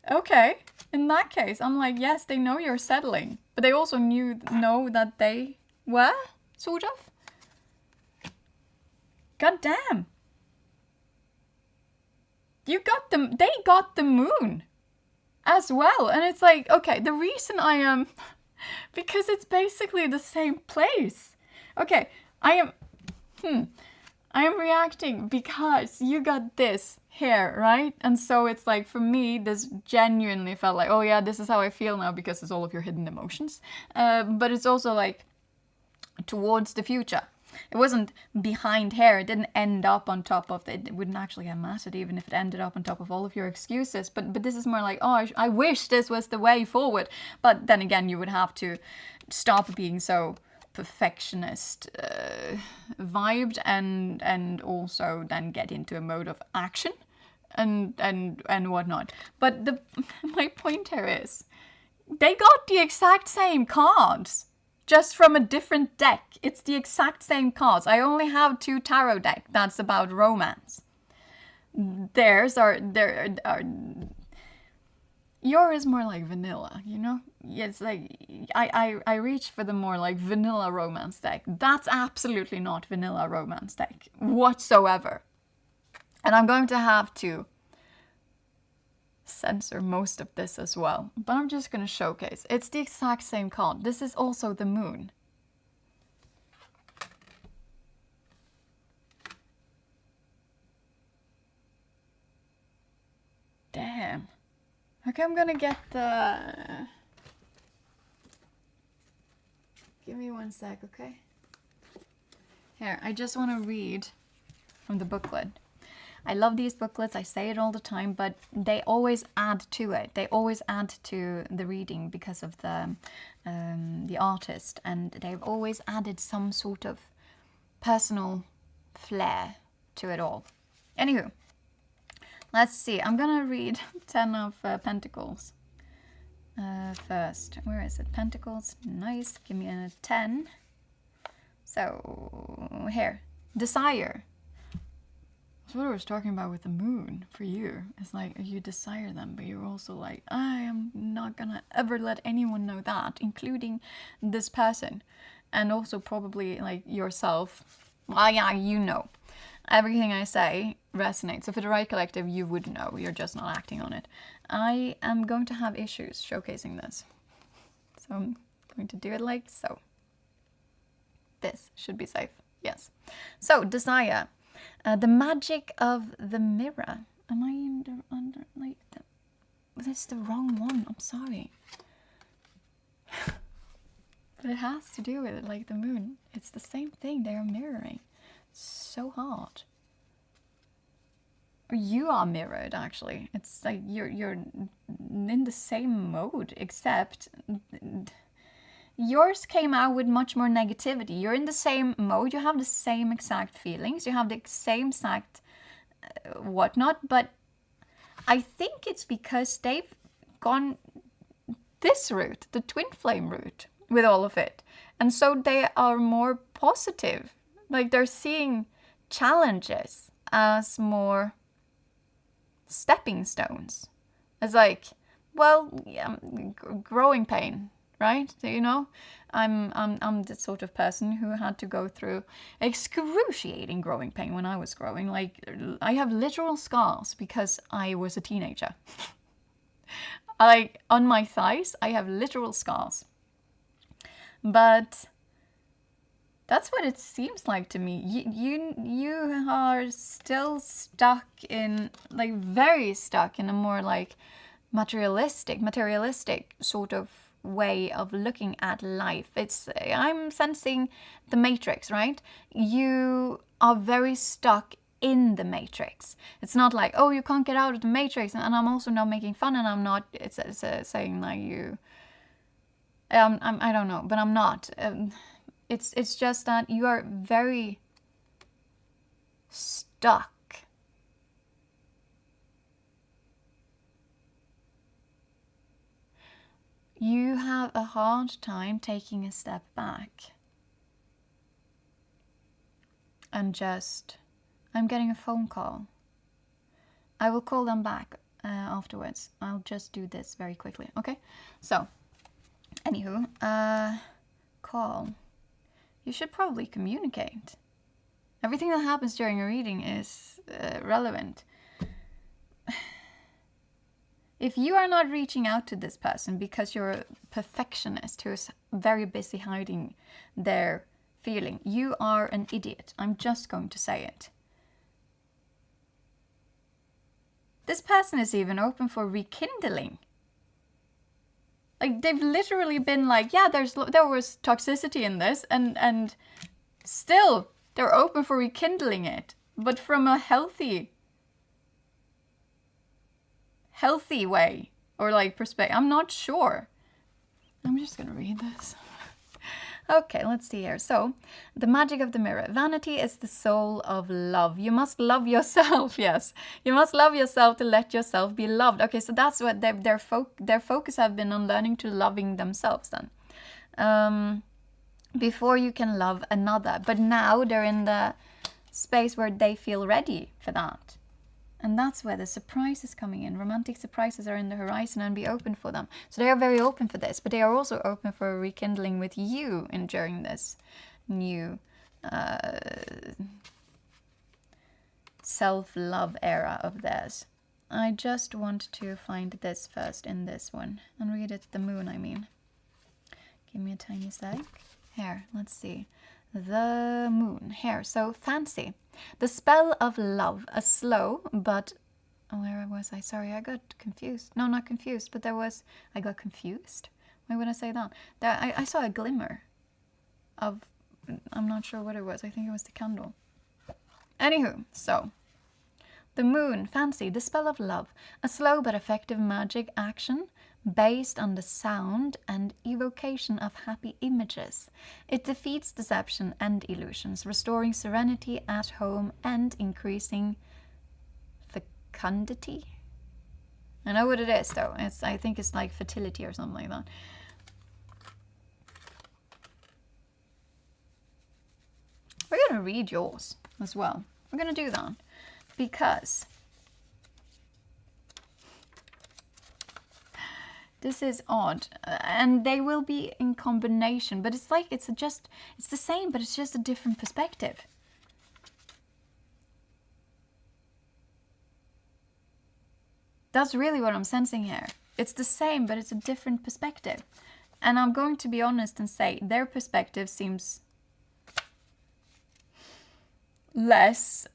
S1: Okay, in that case, I'm like, yes, they know you're settling, but they also know that they were, sort of. God damn. You got them, they got the moon as well. And it's like, okay, the reason I am, because it's basically the same place. Okay, I am reacting because you got this here, right? And so it's like, for me, this genuinely felt like, oh yeah, this is how I feel now, because it's all of your hidden emotions. But it's also like towards the future. It wasn't behind here. It didn't end up on top of it. It wouldn't actually have mattered even if it ended up on top of all of your excuses. But this is more like, oh, I wish this was the way forward. But then again, you would have to stop being so perfectionist vibed and also then get into a mode of action and whatnot. But my point here is, they got the exact same cards, just from a different deck. It's the exact same cards. I only have 2 tarot decks that's about romance. Yours is more like vanilla, you know? it's like I reach for the more like vanilla romance deck. That's absolutely not vanilla romance deck whatsoever. And I'm going to have to censor most of this as well. But I'm just going to showcase. It's the exact same card. This is also the moon. Damn. Okay, I'm gonna get the... Give me one sec, okay? Here, I just want to read from the booklet. I love these booklets, I say it all the time, but they always add to it. They always add to the reading because of the artist, and they've always added some sort of personal flair to it all. Anywho, let's see. I'm gonna read 10 of Pentacles first. Where is it? Pentacles. Nice. Give me a 10. So, here. Desire. That's what I was talking about with the moon for you. It's like you desire them, but you're also like, I am not gonna ever let anyone know that, including this person. And also probably like yourself. Well, yeah, you know. Everything I say resonates. So for the right collective, you would know. You're just not acting on it. I am going to have issues showcasing this. So I'm going to do it like so. This should be safe. Yes. So, desire. The magic of the mirror. Am I under like... This is the wrong one. I'm sorry. But it has to do with it, like the moon. It's the same thing. They are mirroring. So hard. You are mirrored, actually. It's like you're in the same mode, except yours came out with much more negativity. You're in the same mode. You have the same exact feelings. You have the same exact whatnot. But I think it's because they've gone this route, the twin flame route, with all of it, and so they are more positive. Like they're seeing challenges as more stepping stones. It's like, well, yeah, growing pain, right? You know, I'm the sort of person who had to go through excruciating growing pain when I was growing. Like, I have literal scars because I was a teenager. Like, on my thighs, I have literal scars. But that's what it seems like to me. You are still stuck in, like, very stuck in a more, like, materialistic sort of way of looking at life. I'm sensing the Matrix, right? You are very stuck in the Matrix. It's not like, oh, you can't get out of the Matrix, and I'm also not making fun, and I'm not, it's saying like you, I don't know, but I'm not. It's just that you are very stuck. You have a hard time taking a step back. And just, I'm getting a phone call. I will call them back afterwards. I'll just do this very quickly, okay? So, anywho, call. You should probably communicate. Everything that happens during a reading is relevant. If you are not reaching out to this person because you're a perfectionist who is very busy hiding their feeling, you are an idiot. I'm just going to say it. This person is even open for rekindling. Like, they've literally been like, yeah, there was toxicity in this, and still they're open for rekindling it, but from a healthy way, or like perspective. I'm not sure. I'm just gonna read this. Okay, let's see here. So, the magic of the mirror. Vanity is the soul of love. You must love yourself, yes. You must love yourself to let yourself be loved. Okay, so that's what their focus have been on, learning to loving themselves then. Before you can love another. But now they're in the space where they feel ready for that. And that's where the surprise is coming in. Romantic surprises are in the horizon, and be open for them. So they are very open for this, but they are also open for a rekindling with you during this new self-love era of theirs. I just want to find this first in this one and read it. The moon, I mean. Give me a tiny sec. Here, let's see. The moon. Here, so fancy. The spell of love. A slow, but... Where was I? Sorry, I got confused. No, not confused, but there was... I got confused? Why would I say that? I saw a glimmer of... I'm not sure what it was. I think it was the candle. Anywho, so... The moon, fancy, the spell of love, a slow but effective magic action based on the sound and evocation of happy images. It defeats deception and illusions, restoring serenity at home and increasing fecundity. I know what it is though. I think it's like fertility or something like that. We're gonna read yours as well. We're gonna do that. Because this is odd, and they will be in combination, but it's like it's the same, but it's just a different perspective. That's really what I'm sensing here. It's the same, but it's a different perspective. And I'm going to be honest and say their perspective seems less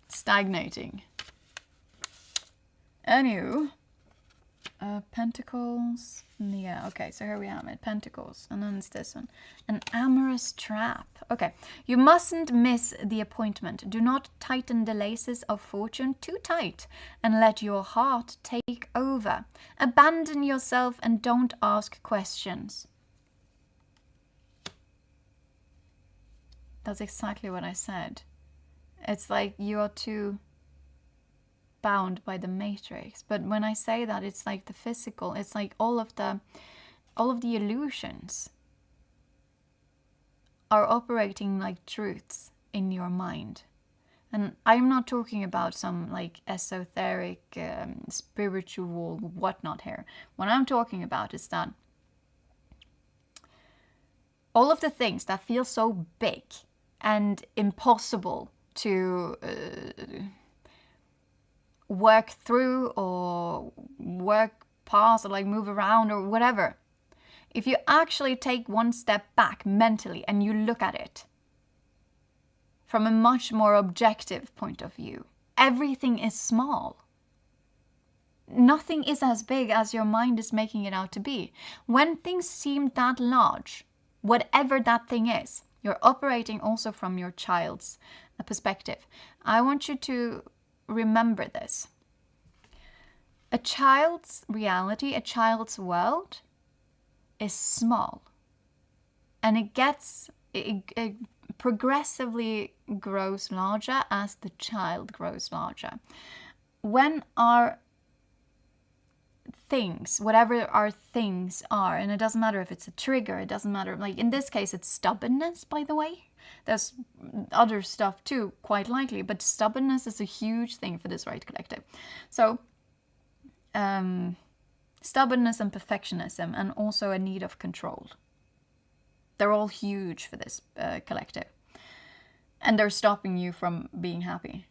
S1: stagnating. Anywho, Pentacles. Yeah, okay, so here we have it. Pentacles, and then it's this one. An amorous trap. Okay, you mustn't miss the appointment. Do not tighten the laces of fortune too tight and let your heart take over. Abandon yourself and don't ask questions. That's exactly what I said. It's like you are too bound by the matrix. But when I say that, it's like the physical. It's like all of the illusions are operating like truths in your mind. And I'm not talking about some like esoteric, spiritual whatnot here. What I'm talking about is that all of the things that feel so big and impossible to work through or work past or like move around or whatever. If you actually take one step back mentally and you look at it from a much more objective point of view, everything is small. Nothing is as big as your mind is making it out to be. When things seem that large, whatever that thing is, you're operating also from your child's perspective. I want you to remember this. A child's reality, a child's world is small. And it progressively grows larger as the child grows larger. When our things, whatever our things are, and it doesn't matter if it's a trigger, it doesn't matter, like in this case it's stubbornness, by the way. There's other stuff too, quite likely, but stubbornness is a huge thing for this right collective. So stubbornness and perfectionism, and also a need of control, they're all huge for this collective, and they're stopping you from being happy.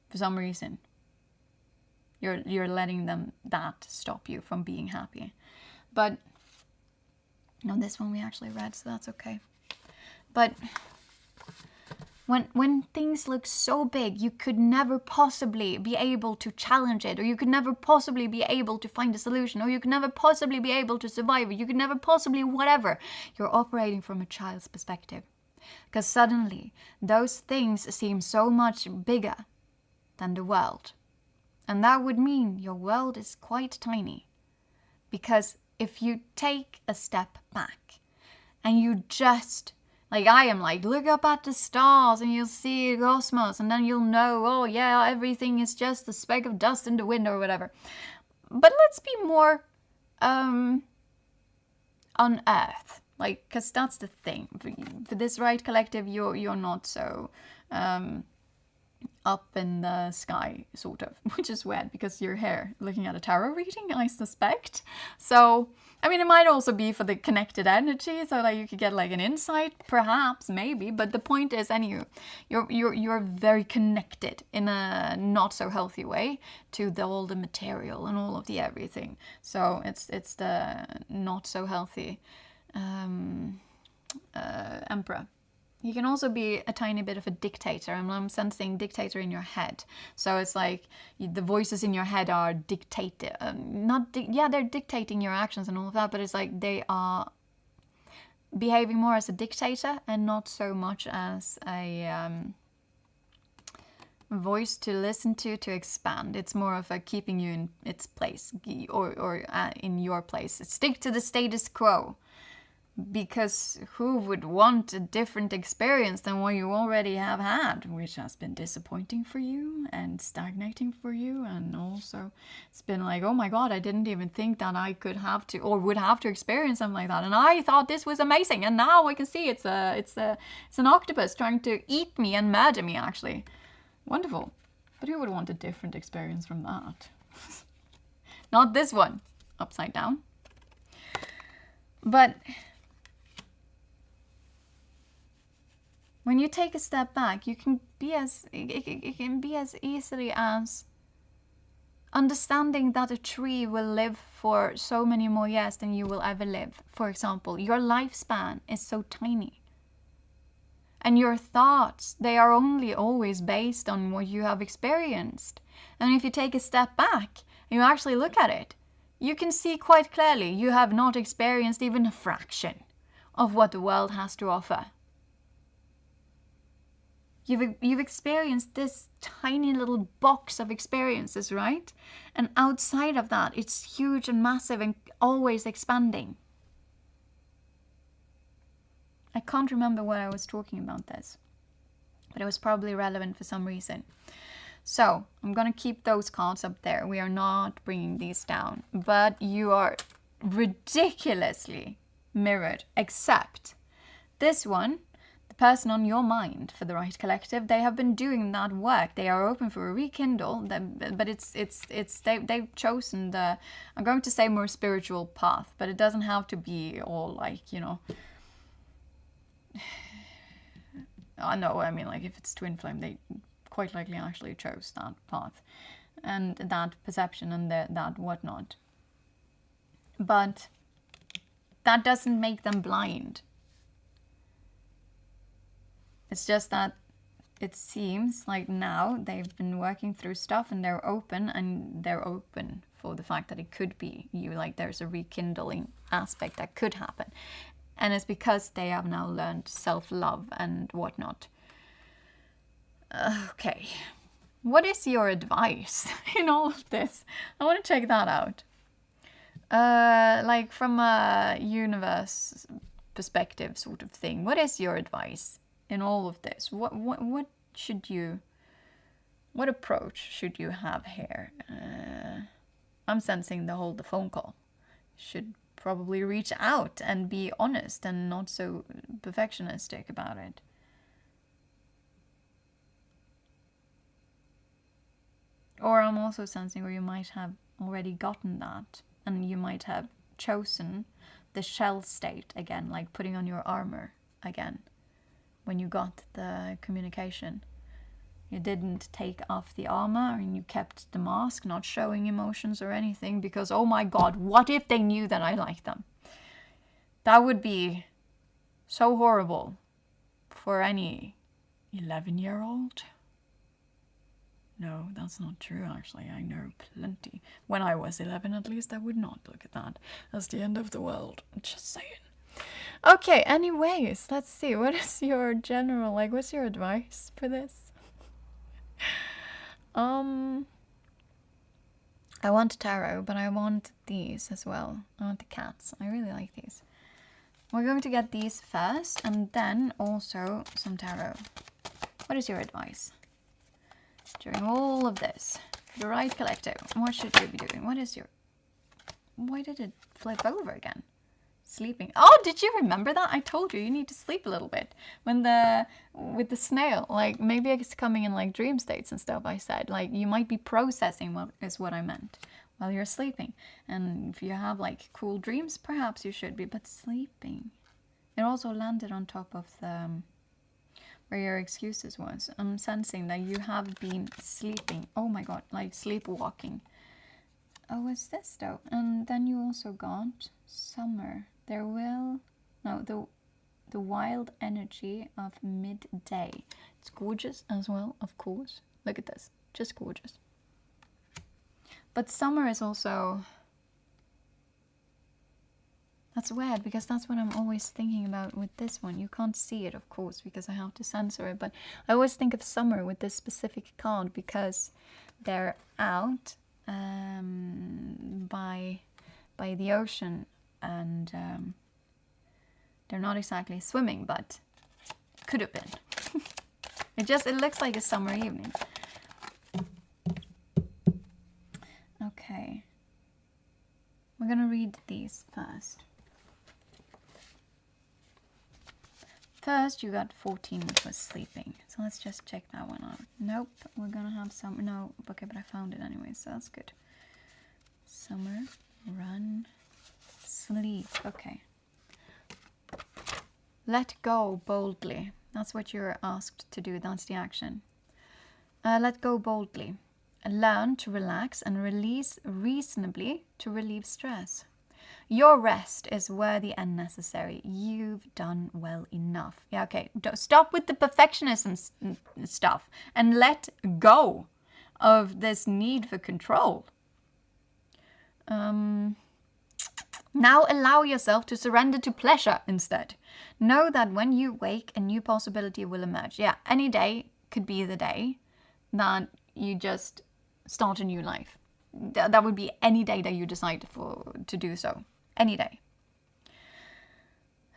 S1: For some reason, you're letting that stop you from being happy. But no, this one we actually read, so that's okay. But when things look so big, you could never possibly be able to challenge it, or you could never possibly be able to find a solution, or you could never possibly be able to survive it, you could never possibly whatever. You're operating from a child's perspective. Because suddenly, those things seem so much bigger than the world. And that would mean your world is quite tiny. Because if you take a step back and you just, like I am, like look up at the stars and you'll see the cosmos, and then you'll know, oh yeah, everything is just a speck of dust in the wind or whatever. But let's be more on earth. Like, because that's the thing. For this right collective, you're not so up in the sky, sort of, which is weird because you're here looking at a tarot reading, I suspect. So, I mean, it might also be for the connected energy, so like you could get like an insight, perhaps, maybe. But the point is, anyway, you're very connected in a not so healthy way to all the material and all of the everything. So it's the not so healthy emperor. You can also be a tiny bit of a dictator, and I'm sensing dictator in your head. So it's like the voices in your head are they're dictating your actions and all of that, but it's like they are behaving more as a dictator and not so much as a voice to listen to expand. It's more of a keeping you in its place, or in your place. Stick to the status quo. Because who would want a different experience than what you already have had, which has been disappointing for you and stagnating for you, and also it's been like, oh my god, I didn't even think that I could have to or would have to experience something like that, and I thought this was amazing, and now I can see it's an octopus trying to eat me and murder me, actually. Wonderful. But who would want a different experience from that? Not this one, upside down. But when you take a step back, you can be it can be as easily as understanding that a tree will live for so many more years than you will ever live. For example, your lifespan is so tiny. And your thoughts, they are only always based on what you have experienced. And if you take a step back and you actually look at it, you can see quite clearly you have not experienced even a fraction of what the world has to offer. You've experienced this tiny little box of experiences, right? And outside of that, it's huge and massive and always expanding. I can't remember what I was talking about this, but it was probably relevant for some reason. So I'm going to keep those cards up there. We are not bringing these down, but you are ridiculously mirrored, except this one. Person on your mind for the right collective, they have been doing that work. They are open for a rekindle, but they've chosen the, I'm going to say, more spiritual path, but it doesn't have to be all like, you know, no, I mean, like if it's twin flame, they quite likely actually chose that path and that perception and that whatnot, but that doesn't make them blind. It's just that it seems like now they've been working through stuff and they're open for the fact that it could be you, like there's a rekindling aspect that could happen. And it's because they have now learned self-love and whatnot. Okay. What is your advice in all of this? I want to check that out. Like from a universe perspective sort of thing. What is your advice in all of this? What approach should you have here? I'm sensing the phone call. Should probably reach out and be honest and not so perfectionistic about it. Or I'm also sensing where you might have already gotten that and you might have chosen the shell state again, like putting on your armor again. When you got the communication, you didn't take off the armor and you kept the mask, not showing emotions or anything, because oh my god, what if they knew that I liked them? That would be so horrible for any 11-year-old. No, that's not true, actually. I know plenty. When I was 11, at least, I would not look at that as the end of the world. Just saying. Okay, anyways, let's see. What is your general, like, what's your advice for this? I want tarot, but I want these as well. I want the cats. I really like these. We're going to get these first, and then also some tarot. What is your advice during all of this? The right collective. What should you be doing? What is your... Why did it flip over again? sleeping. Oh, did you remember that? I told you need to sleep a little bit with the snail. Like maybe it's coming in like dream states and stuff. I said like you might be processing what I meant while you're sleeping. And if you have like cool dreams, perhaps you should be. But sleeping. It also landed on top of the where your excuses was. I'm sensing that you have been sleeping. Oh my god, like sleepwalking. Oh, what's this though? And then you also got summer. There will no the wild energy of midday. It's gorgeous as well, of course. Look at this, just gorgeous. But summer is also, that's weird because that's what I'm always thinking about with this one. You can't see it, of course, because I have to censor it. But I always think of summer with this specific card because they're out by the ocean and they're not exactly swimming, but could have been. It looks like a summer evening. Okay, we're gonna read these first. First, you got 14, which was sleeping. So let's just check that one out. Nope, we're gonna have some. No, okay, but I found it anyway, so that's good. Summer, run, sleep. Okay. Let go boldly. That's what you're asked to do. That's the action. Let go boldly. Learn to relax and release reasonably to relieve stress. Your rest is worthy and necessary. You've done well enough. Yeah, okay. Stop with the perfectionism stuff and let go of this need for control. Now allow yourself to surrender to pleasure instead. Know that when you wake, a new possibility will emerge. Yeah, any day could be the day that you just start a new life. That would be any day that you decide to do so. Any day.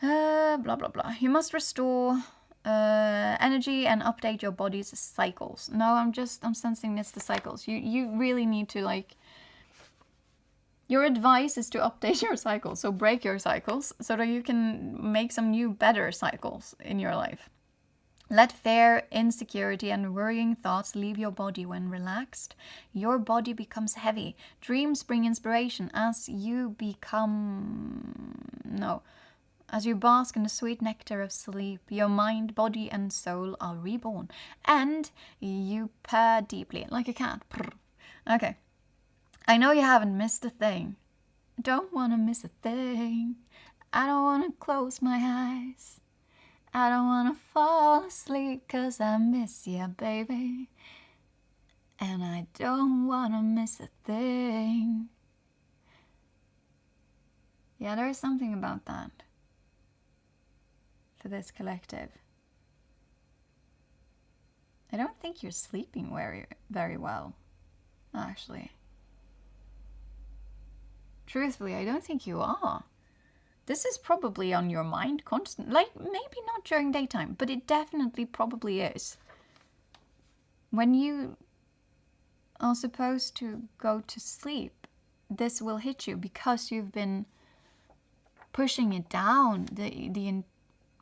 S1: Blah, blah, blah. You must restore energy and update your body's cycles. No, I'm sensing it's the cycles. You really need to like, your advice is to update your cycles. So break your cycles so that you can make some new, better cycles in your life. Let fear, insecurity, and worrying thoughts leave your body when relaxed. Your body becomes heavy. Dreams bring inspiration as you bask in the sweet nectar of sleep. Your mind, body, and soul are reborn. And you purr deeply, like a cat. Okay. I know you haven't missed a thing. Don't want to miss a thing. I don't want to close my eyes. I don't want to fall asleep 'cause I miss you, baby. And I don't want to miss a thing. Yeah, there is something about that for this collective. I don't think you're sleeping very, very well, actually. Truthfully, I don't think you are. This is probably on your mind constantly. Like, maybe not during daytime, but it definitely probably is. When you are supposed to go to sleep, this will hit you because you've been pushing it down.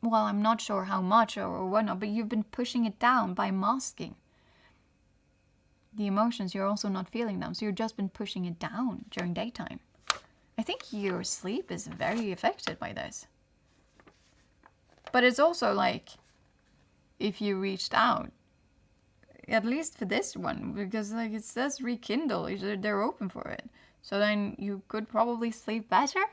S1: Well, I'm not sure how much or whatnot, but you've been pushing it down by masking the emotions. You're also not feeling them, so you've just been pushing it down during daytime. I think your sleep is very affected by this. But it's also like, if you reached out, at least for this one, because like it says rekindle, they're open for it. So then you could probably sleep better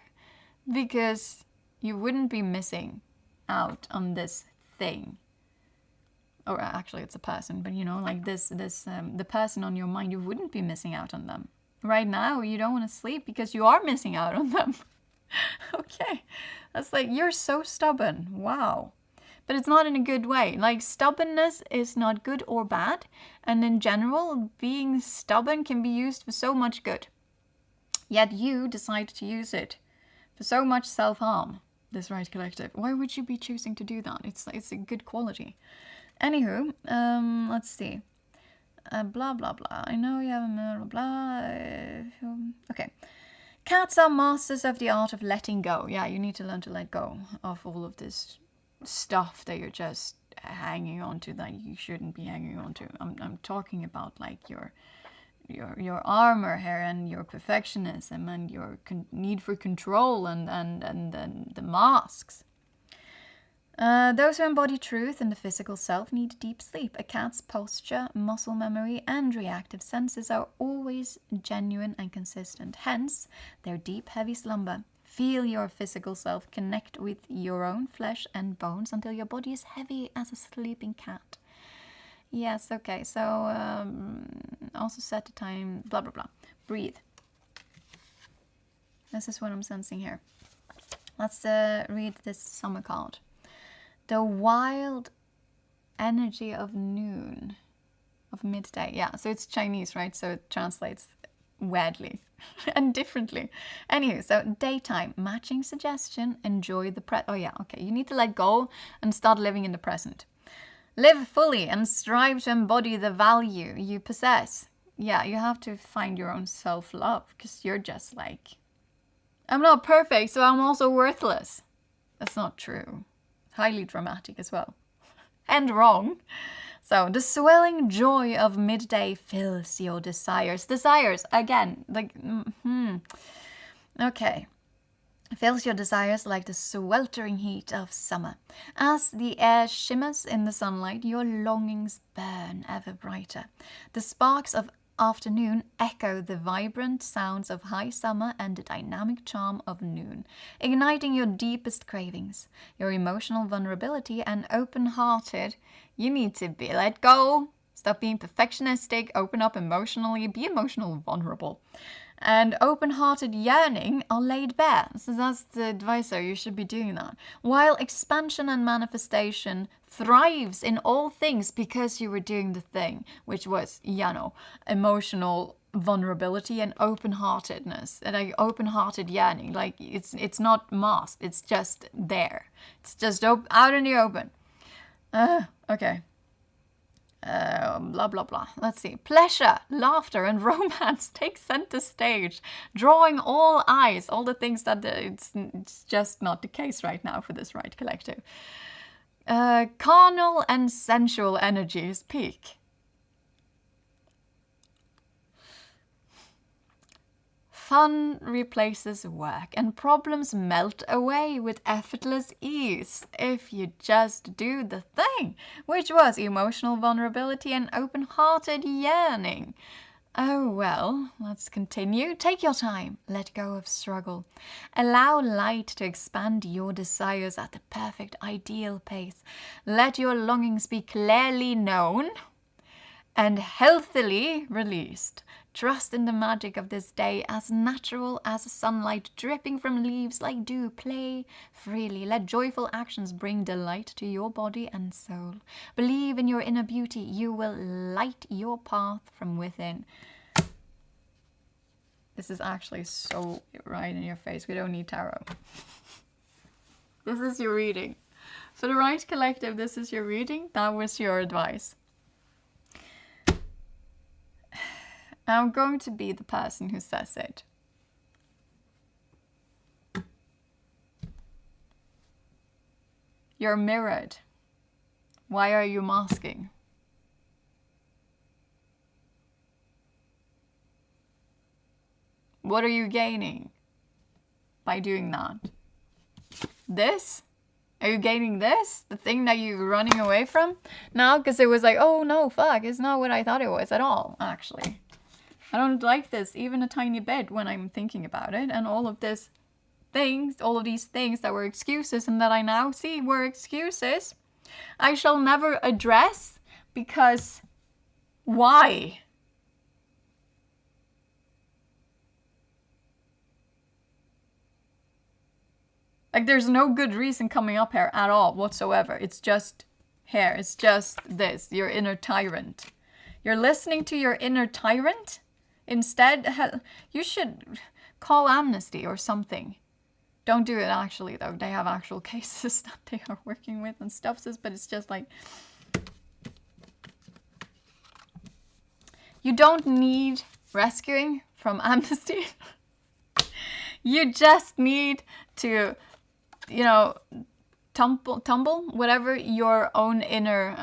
S1: because you wouldn't be missing out on this thing. Or actually it's a person, but you know, like the person on your mind, you wouldn't be missing out on them. Right now, you don't want to sleep because you are missing out on them. Okay. That's like, you're so stubborn. Wow. But it's not in a good way. Like, stubbornness is not good or bad. And in general, being stubborn can be used for so much good. Yet you decide to use it for so much self-harm, this right collective. Why would you be choosing to do that? It's a good quality. Anywho, let's see. Blah, blah, blah. I know you have a blah, blah. Okay. Cats are masters of the art of letting go. Yeah, you need to learn to let go of all of this stuff that you're just hanging on to that you shouldn't be hanging on to. I'm talking about like your armor here and your perfectionism and your need for control and the masks. Those who embody truth in the physical self need deep sleep. A cat's posture, muscle memory, and reactive senses are always genuine and consistent. Hence, their deep, heavy slumber. Feel your physical self connect with your own flesh and bones until your body is heavy as a sleeping cat. Yes, okay, so also set the time, blah, blah, blah. Breathe. This is what I'm sensing here. Let's read this summer card. The wild energy of noon, of midday. Yeah, so it's Chinese, right? So it translates weirdly and differently. Anyway, so daytime, matching suggestion, enjoy the oh yeah, okay. You need to let go and start living in the present. Live fully and strive to embody the value you possess. Yeah, you have to find your own self-love because you're just like, I'm not perfect, so I'm also worthless. That's not true. Highly dramatic as well. And wrong. So, the swelling joy of midday fills your desires. Desires, again, like, okay. Fills your desires like the sweltering heat of summer. As the air shimmers in the sunlight, your longings burn ever brighter. The sparks of afternoon echo the vibrant sounds of high summer and the dynamic charm of noon, igniting your deepest cravings, your emotional vulnerability and open-hearted. You need to be let go, stop being perfectionistic, open up emotionally, be emotional vulnerable. And open-hearted yearning are laid bare. So that's the advice there. You should be doing that. While expansion and manifestation thrives in all things because you were doing the thing, which was, emotional vulnerability and open-heartedness. And like open-hearted yearning. Like it's not masked. It's just there. It's just out in the open. Okay. Blah, blah, blah. Let's see. Pleasure, laughter, and romance take center stage, drawing all eyes, all the things that it's just not the case right now for this right collective. Carnal and sensual energies peak. Fun replaces work and problems melt away with effortless ease if you just do the thing, which was emotional vulnerability and open-hearted yearning. Oh well, let's continue. Take your time. Let go of struggle. Allow light to expand your desires at the perfect ideal pace. Let your longings be clearly known and healthily released. Trust in the magic of this day, as natural as sunlight dripping from leaves like dew. Play freely. Let joyful actions bring delight to your body and soul. Believe in your inner beauty. You will light your path from within. This is actually so right in your face. We don't need tarot. This is your reading. For the right collective, this is your reading. That was your advice. I'm going to be the person who says it. You're mirrored. Why are you masking? What are you gaining by doing that? This? Are you gaining this? The thing that you're running away from? No, because it was like, oh no, fuck, it's not what I thought it was at all, actually. I don't like this even a tiny bit when I'm thinking about it. And all of these things that were excuses and that I now see were excuses, I shall never address because why? Like there's no good reason coming up here at all whatsoever. It's just here. It's just this, your inner tyrant. You're listening to your inner tyrant? Instead, you should call amnesty or something. Don't do it actually, though. They have actual cases that they are working with and stuff, but it's just like... You don't need rescuing from amnesty. You just need to, you know, tumble whatever your own inner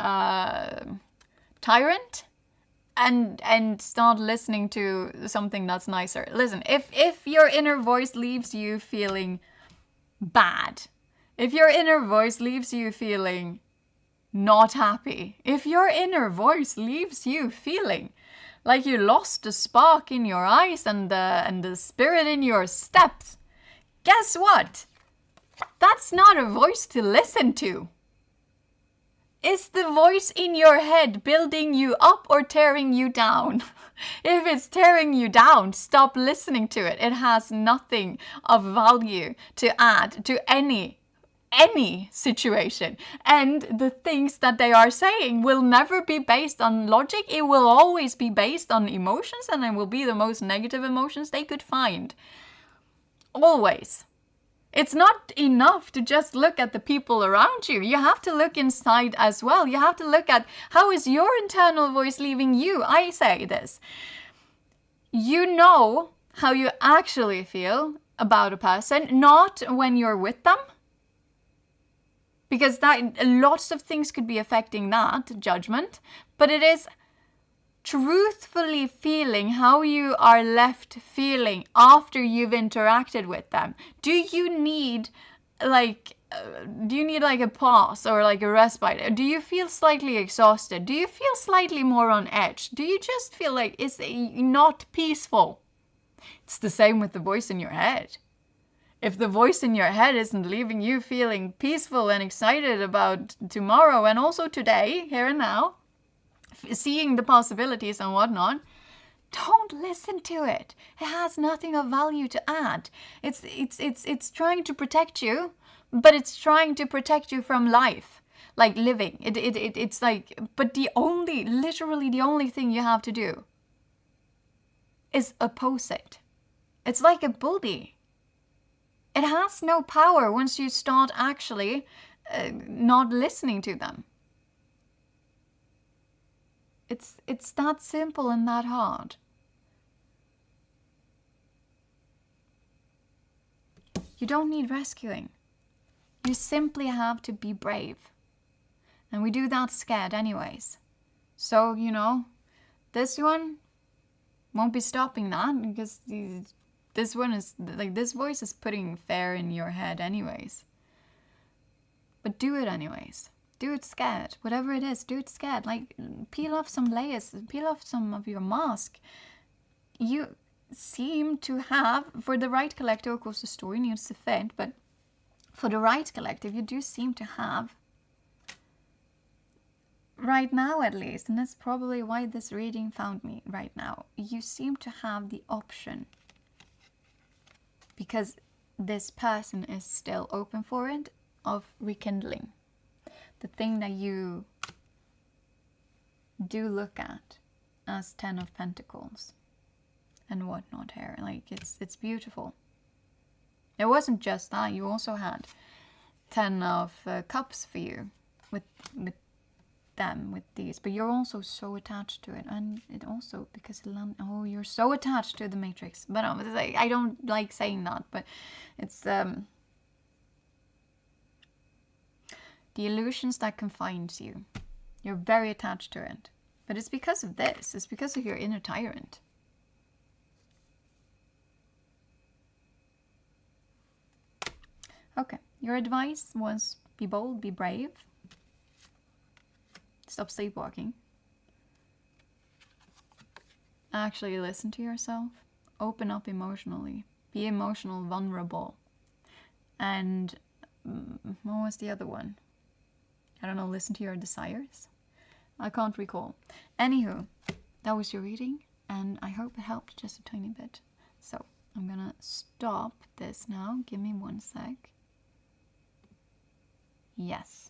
S1: tyrant, and start listening to something that's nicer. Listen, if your inner voice leaves you feeling bad, if your inner voice leaves you feeling not happy, if your inner voice leaves you feeling like you lost the spark in your eyes and the spirit in your steps, guess what? That's not a voice to listen to. Is the voice in your head building you up or tearing you down? If it's tearing you down, stop listening to it. It has nothing of value to add to any situation. And the things that they are saying will never be based on logic. It will always be based on emotions, and it will be the most negative emotions they could find. Always. It's not enough to just look at the people around you. You have to look inside as well. You have to look at, how is your internal voice leaving you? I say this. You know how you actually feel about a person, not when you're with them. Because lots of things could be affecting that judgment. But it is truthfully feeling how you are left feeling after you've interacted with them. Do you need like a pause or like a respite? Do you feel slightly exhausted? Do you feel slightly more on edge? Do you just feel like it's not peaceful? It's the same with the voice in your head. If the voice in your head isn't leaving you feeling peaceful and excited about tomorrow and also today, here and now, seeing the possibilities and whatnot, don't listen to it. It has nothing of value to add. It's trying to protect you, but it's trying to protect you from life, like living. It's like, but literally the only thing you have to do is oppose it. It's like a bully. It has no power once you start actually not listening to them. It's that simple and that hard. You don't need rescuing. You simply have to be brave. And we do that scared anyways. So, this one won't be stopping that, because this one is, like, this voice is putting fear in your head anyways. But do it anyways. Do it scared. Whatever it is, do it scared. Like, peel off some layers. Peel off some of your mask. You seem to have, for the right collective, of course the story needs to fit, but for the right collective, you do seem to have, right now at least, and that's probably why this reading found me right now, you seem to have the option, because this person is still open for it, of rekindling. The thing that you do look at as 10 of Pentacles and whatnot here. Like, it's beautiful. It wasn't just that. You also had 10 of Cups for you with them, with these. But you're also so attached to it. And it also, because you're so attached to the Matrix. But I don't like saying that. But it's... the illusions that confines you. You're very attached to it. But it's because of this. It's because of your inner tyrant. Okay. Your advice was be bold, be brave. Stop sleepwalking. Actually listen to yourself. Open up emotionally. Be emotional, vulnerable. And what was the other one? I don't know, listen to your desires? I can't recall. Anywho, that was your reading, and I hope it helped just a tiny bit. So, I'm gonna stop this now. Give me one sec. Yes.